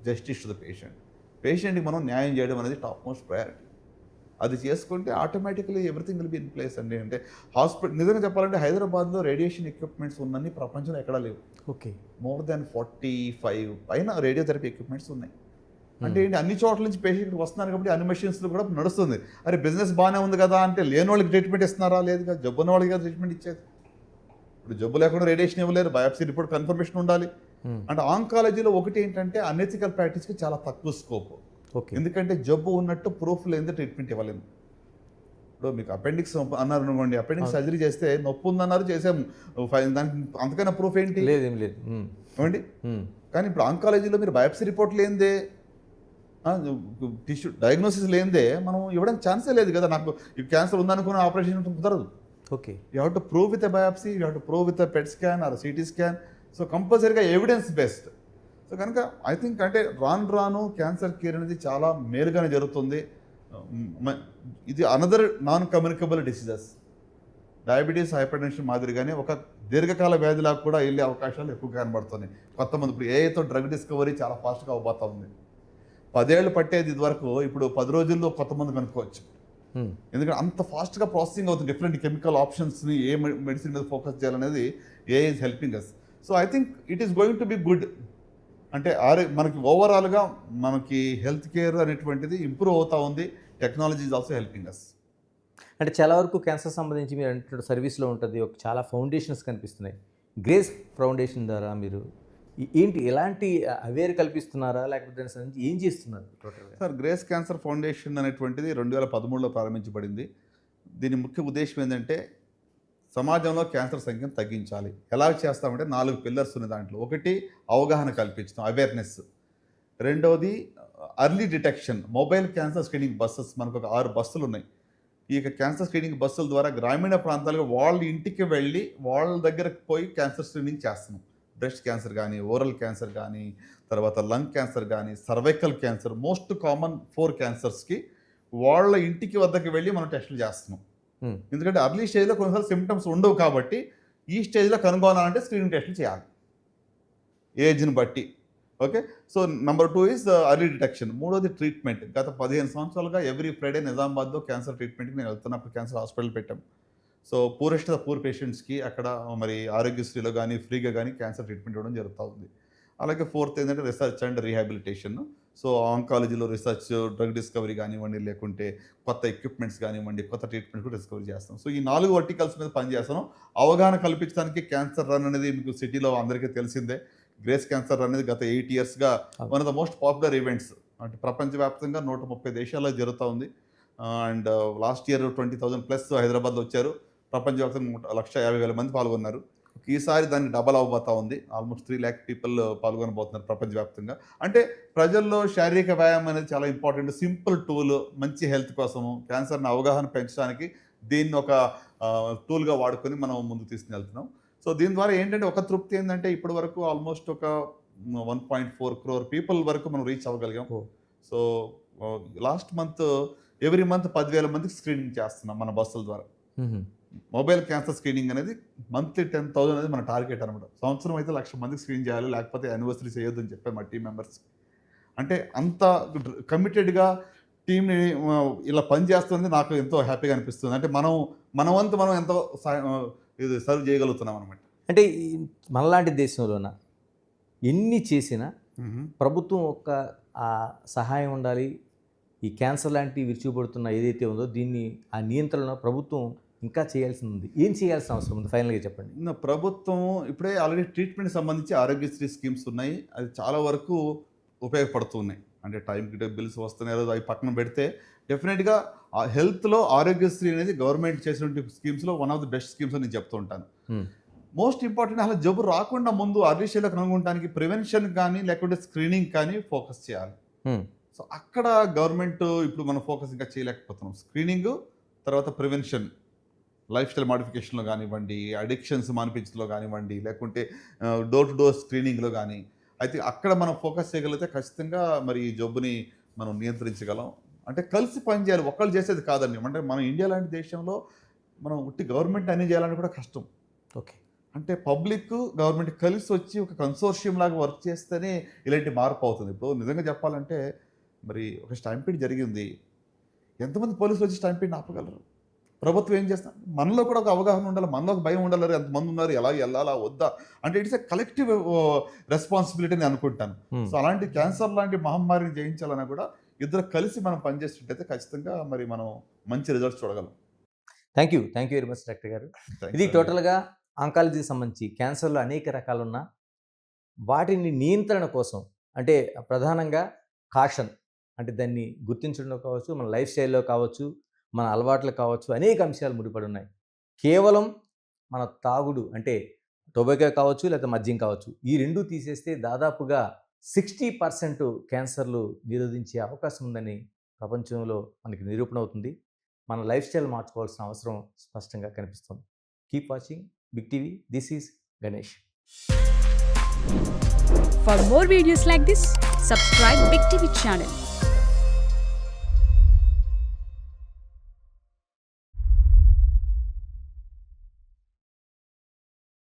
justice to the patient. పేషెంట్‌కి మనం న్యాయం చేయడం అనేది టాప్ మోస్ట్ ప్రయారిటీ. అది చేసుకుంటే automatically everything will be in place అండి. అంటే నిజంగా చెప్పాలంటే హైదరాబాద్‌లో రేడియేషన్ ఎక్విప్‌మెంట్స్ ఉన్నన్ని ప్రపంచంలో ఎక్కడా లేవు. ఓకే. మోర్ దాన్ 45 పైన రేడియోథెరపీ ఎక్విప్‌మెంట్స్ ఉన్నాయి. అంటే హ్మ్. ఏంటి అన్ని చోట్ల నుంచి పేషెంట్ వస్తున్నారు కాబట్టి అన్ని మెషిన్స్‌లో కూడా నడుస్తుంది. అరే బిజినెస్ బాగానే ఉంది కదా! అంటే లేనోళ్ళకి ట్రీట్మెంట్ ఇస్తున్నారా? లేదు కదా! జబ్బున్న వాళ్ళకి కదా ట్రీట్మెంట్ ఇచ్చేది. ఇప్పుడు జబ్బు లేకుండా రేడియేషన్ ఇవ్వలేరు. బయాప్సీ రిపోర్ట్ కన్ఫర్మేషన్ ఉండాలి. హ్మ్. అంటే ఆంకాలజీలో ఒకటి ఏంటంటే అనెథికల్ ప్రాక్టీస్‌కి చాలా తక్కువ స్కోప్. ఓకే. ఎందుకంటే జబ్బు ఉన్నట్టు ప్రూఫ్ లేనిదే ట్రీట్మెంట్ ఇవ్వలేము. ఇప్పుడు మీకు అపెండిక్స్ అన్నారు అనుకోండి. అపెండిక్స్ అవును. సర్జరీ చేస్తే నొప్పి ఉందన్నారు చేసాము. దానికి అంతకన్నా ప్రూఫ్ ఏంటి? లేదేం లేదు. హ్మ్. ఏమండి? హ్మ్. కానీ ఇప్పుడు ఆంకాలజీలో మీరు బయాప్సీ రిపోర్ట్ లేనిదే టిష్యూ డయాగ్నోసిస్ లేనిదే మనం ఇవ్వడానికి ఛాన్సే లేదు కదా! నాకు ఈ క్యాన్సర్ ఉందనుకున్న ఆపరేషన్ కుదరదు. Okay. You have to prove with a biopsy, you have to prove with a PET scan or CT scan. So కంపల్సరీగా ఎవిడెన్స్ బేస్డ్. సో కనుక ఐ థింక్ అంటే రాను రాను క్యాన్సర్ కేర్ అనేది చాలా మేలుగానే జరుగుతుంది. ఇది another non communicable diseases. Diabetes, hypertension మాదిరిగానే ఒక దీర్ఘకాల వ్యాధిలాగా కూడా వెళ్ళే అవకాశాలు ఎక్కువగా కనబడుతున్నాయి. కొంతమంది ఇప్పుడు ఏఐతో డ్రగ్ డిస్కవరీ చాలా ఫాస్ట్గా అవబోతా ఉంది. 10 ఏళ్ళు పట్టేది ఇదివరకు ఇప్పుడు 10 రోజుల్లో కొంతమంది కనుక్కోవచ్చు. ఎందుకంటే అంత ఫాస్ట్గా ప్రాసెసింగ్ అవుతుంది. డిఫరెంట్ కెమికల్ ఆప్షన్స్ని ఏ మెడిసిన్ మీద ఫోకస్ చేయాలనేది AI is helping us. So I think it is going to be good. అంటే మనకి ఓవరాల్గా మనకి హెల్త్ కేర్ అనేటువంటిది ఇంప్రూవ్ అవుతూ ఉంది. Technology is also helping us. అంటే చాలా వరకు క్యాన్సర్ సంబంధించి మీరు అంటున్న సర్వీస్లో ఉంటుంది, ఒక చాలా ఫౌండేషన్స్ కనిపిస్తున్నాయి. గ్రేస్ ఫౌండేషన్ ద్వారా మీరు ఏంటి ఎలాంటి అవేర్ కల్పిస్తున్నారా, లేకపోతే దాని సంబంధించి ఏం చేస్తున్నారు టోటల్గా? సార్, గ్రేస్ క్యాన్సర్ ఫౌండేషన్ అనేటువంటిది 2013లో ప్రారంభించబడింది. దీని ముఖ్య ఉద్దేశం ఏంటంటే సమాజంలో క్యాన్సర్ సంఖ్యను తగ్గించాలి. ఎలా చేస్తామంటే 4 పిల్లర్స్ ఉన్నాయి దాంట్లో. ఒకటి అవగాహన కల్పించడం, అవేర్నెస్. రెండవది early detection. Mobile cancer screening buses మనకు ఒక 6 బస్సులు ఉన్నాయి. ఈ క్యాన్సర్ స్క్రీనింగ్ బస్సుల ద్వారా గ్రామీణ ప్రాంతాలకు వాళ్ళ ఇంటికి వెళ్ళి వాళ్ళ దగ్గరకు పోయి క్యాన్సర్ స్క్రీనింగ్ చేస్తున్నాం. బ్రెస్ట్ క్యాన్సర్ కానీ, ఓరల్ క్యాన్సర్ కానీ, తర్వాత లంగ్ క్యాన్సర్ కానీ, సర్వైకల్ క్యాన్సర్, మోస్ట్ కామన్ 4 క్యాన్సర్స్కి వాళ్ళ ఇంటికి వద్దకు వెళ్ళి మనం టెస్టులు చేస్తున్నాం. ఎందుకంటే అర్లీ స్టేజ్లో కొన్నిసార్లు సిమ్టమ్స్ ఉండవు కాబట్టి ఈ స్టేజ్లో కనుగొనాలంటే స్క్రీనింగ్ టెస్టులు చేయాలి ఏజ్ని బట్టి. Okay, so number 2 is early detection. మూడోది ట్రీట్మెంట్. గత 15 సంవత్సరాలుగా ఎవ్రీ ఫ్రైడే నిజామాబాద్లో క్యాన్సర్ ట్రీట్మెంట్కి నేను వెళ్తున్నప్పుడు క్యాన్సర్ హాస్పిటల్ పెట్టాం. సో పూరెస్ట్ ద పూర్ పేషెంట్స్కి అక్కడ మరి ఆరోగ్యశ్రీలో కానీ ఫ్రీగా కానీ క్యాన్సర్ ట్రీట్మెంట్ ఇవ్వడం జరుగుతూ ఉంది. అలాగే 4th ఏంటంటే రీసెర్చ్ అండ్ రీహాబిలిటేషన్. సో ఆంకాలజీలో రీసెర్చ్, డ్రగ్ డిస్కవరీ కానివ్వండి, లేకుంటే కొత్త ఎక్విప్మెంట్స్ కానివ్వండి, కొత్త ట్రీట్మెంట్ కూడా డిస్కవరీ చేస్తాం. సో ఈ 4 వర్టికల్స్ మీద పనిచేస్తాను. అవగాహన కల్పించడానికి క్యాన్సర్ రన్ అనేది మీకు సిటీలో అందరికీ తెలిసిందే. గ్రేస్ క్యాన్సర్ రన్ అనేది గత 8 yearsగా one of the most popular events. అంటే ప్రపంచవ్యాప్తంగా 130 దేశాల్లో జరుగుతూ ఉంది. అండ్ లాస్ట్ ఇయర్ 20,000+ హైదరాబాద్లో వచ్చారు. ప్రపంచవ్యాప్తంగా 150,000 మంది పాల్గొన్నారు. ఈసారి దాన్ని డబల్ అవ్వబోతా ఉంది. ఆల్మోస్ట్ 3 lakh పీపుల్ పాల్గొనబోతున్నారు ప్రపంచవ్యాప్తంగా. అంటే ప్రజల్లో శారీరక వ్యాయామం అనేది చాలా ఇంపార్టెంట్. సింపుల్ టూల్, మంచి హెల్త్ కోసము, క్యాన్సర్ని అవగాహన పెంచడానికి దీన్ని ఒక టూల్గా వాడుకొని మనం ముందుకు తీసుకుని వెళ్తున్నాం. సో దీని ద్వారా ఏంటంటే ఒక తృప్తి ఏంటంటే ఇప్పటి వరకు ఆల్మోస్ట్ ఒక 1.4 crore పీపుల్ వరకు మనం రీచ్ అవ్వగలిగాం. So last month every month 10,000 మందికి స్క్రీనింగ్ చేస్తున్నాం మన బస్సుల ద్వారా. మొబైల్ క్యాన్సర్ స్క్రీనింగ్ అనేది మంత్లీ 10,000 అనేది మన టార్గెట్ అనమాట. సంవత్సరం అయితే 1,00,000 మందికి స్క్రీన్ చేయాలి, లేకపోతే యానివర్సరీ చేయొద్దు అని చెప్పారు మా టీం మెంబర్స్. అంటే అంత కమిటెడ్గా టీంని ఇలా పని చేస్తుంది నాకు ఎంతో హ్యాపీగా అనిపిస్తుంది. అంటే మన వంతు మనం ఎంతో ఇది సర్వ్ చేయగలుగుతున్నాం అనమాట. అంటే మనలాంటి దేశంలోన ఎన్ని చేసినా ప్రభుత్వం ఒక సహాయం ఉండాలి. ఈ క్యాన్సర్ లాంటి విరుచుకుపడుతున్న ఏదైతే ఉందో దీన్ని ఆ నియంత్రణ ప్రభుత్వం ఇంకా చేయాల్సి ఉంది. ఏం చేయాల్సిన అవసరం ఉంది ఫైనల్గా చెప్పండి. ప్రభుత్వం ఇప్పుడే ఆల్రెడీ ట్రీట్మెంట్ సంబంధించి ఆరోగ్యశ్రీ స్కీమ్స్ ఉన్నాయి. అది చాలా వరకు ఉపయోగపడుతున్నాయి. అంటే టైంకి బిల్స్ వస్తున్నాయి, అవి పక్కన పెడితే డెఫినెట్గా హెల్త్లో ఆరోగ్యశ్రీ అనేది గవర్నమెంట్ చేసినటువంటి స్కీమ్స్లో one of the best schemes అని నేను చెప్తూ ఉంటాను. మోస్ట్ ఇంపార్టెంట్ అలా జబ్బు రాకుండా ముందు అర్లీ స్టేజ్లో కనుగొనడానికి ప్రివెన్షన్ కానీ లేకుంటే స్క్రీనింగ్ కానీ ఫోకస్ చేయాలి. సో అక్కడ గవర్నమెంట్ ఇప్పుడు మనం ఫోకస్ ఇంకా చేయలేకపోతున్నాం. స్క్రీనింగ్ తర్వాత ప్రివెన్షన్, లైఫ్ స్టైల్ మాడిఫికేషన్లో కానివ్వండి, అడిక్షన్స్ మానిపించడంలో కానివ్వండి, లేకుంటే డోర్ టు డోర్ స్క్రీనింగ్లో కానీ అయితే అక్కడ మనం ఫోకస్ చేయగలిగితే ఖచ్చితంగా మరి ఈ జబ్బుని మనం నియంత్రించగలం. అంటే కలిసి పనిచేయాలి, ఒక్కళ్ళు చేసేది కాదండి. అంటే మన ఇండియా లాంటి దేశంలో మనం ఉట్టి గవర్నమెంట్ అన్ని చేయాలని కూడా కష్టం. ఓకే, అంటే పబ్లిక్ గవర్నమెంట్ కలిసి వచ్చి ఒక కన్సోర్షియం లాగా వర్క్ చేస్తేనే ఇలాంటి మార్పు అవుతుంది. ఇప్పుడు నిజంగా చెప్పాలంటే మరి ఒక స్టాంపీడ్ జరిగింది, ఎంతమంది పోలీసులు వచ్చి స్టాంపీడ్ని ఆపగలరు? ప్రభుత్వం ఏం చేస్తాం? మనలో కూడా ఒక అవగాహన ఉండాలి, మనలో ఒక భయం ఉండాలి. ఎంతమంది ఉన్నారు, ఎలా వెళ్ళాలా వద్దా అంటే ఇట్స్ ఎ కలెక్టివ్ రెస్పాన్సిబిలిటీ అని అనుకుంటాను. సో అలాంటి క్యాన్సర్ లాంటి మహమ్మారిని జయించాలన్నా కూడా ఇద్దరు కలిసి మనం పనిచేస్తుంటే ఖచ్చితంగా మరి మనం మంచి రిజల్ట్స్ చూడగలం. Thank you very much doctor గారు. ఇది టోటల్గా ఆంకాలజీకి సంబంధించి క్యాన్సర్లో అనేక రకాలున్న వాటిని నియంత్రణ కోసం, అంటే ప్రధానంగా కాషన్, అంటే దాన్ని గుర్తించడంలో కావచ్చు, మన లైఫ్ స్టైల్లో కావచ్చు, మన అలవాట్లు కావచ్చు, అనేక అంశాలు ముడిపడి ఉన్నాయి. కేవలం మన తాగుడు అంటే టొబాకో కావచ్చు లేదా మద్యం కావచ్చు, ఈ రెండు తీసేస్తే దాదాపుగా 60% క్యాన్సర్లు నిరోధించే అవకాశం ఉందని ప్రపంచంలో మనకి నిరూపణ అవుతుంది. మన లైఫ్ స్టైల్ మార్చుకోవాల్సిన అవసరం స్పష్టంగా కనిపిస్తుంది. Keep watching big TV. This is Ganesh. For more videos like this, subscribe Big TV channel.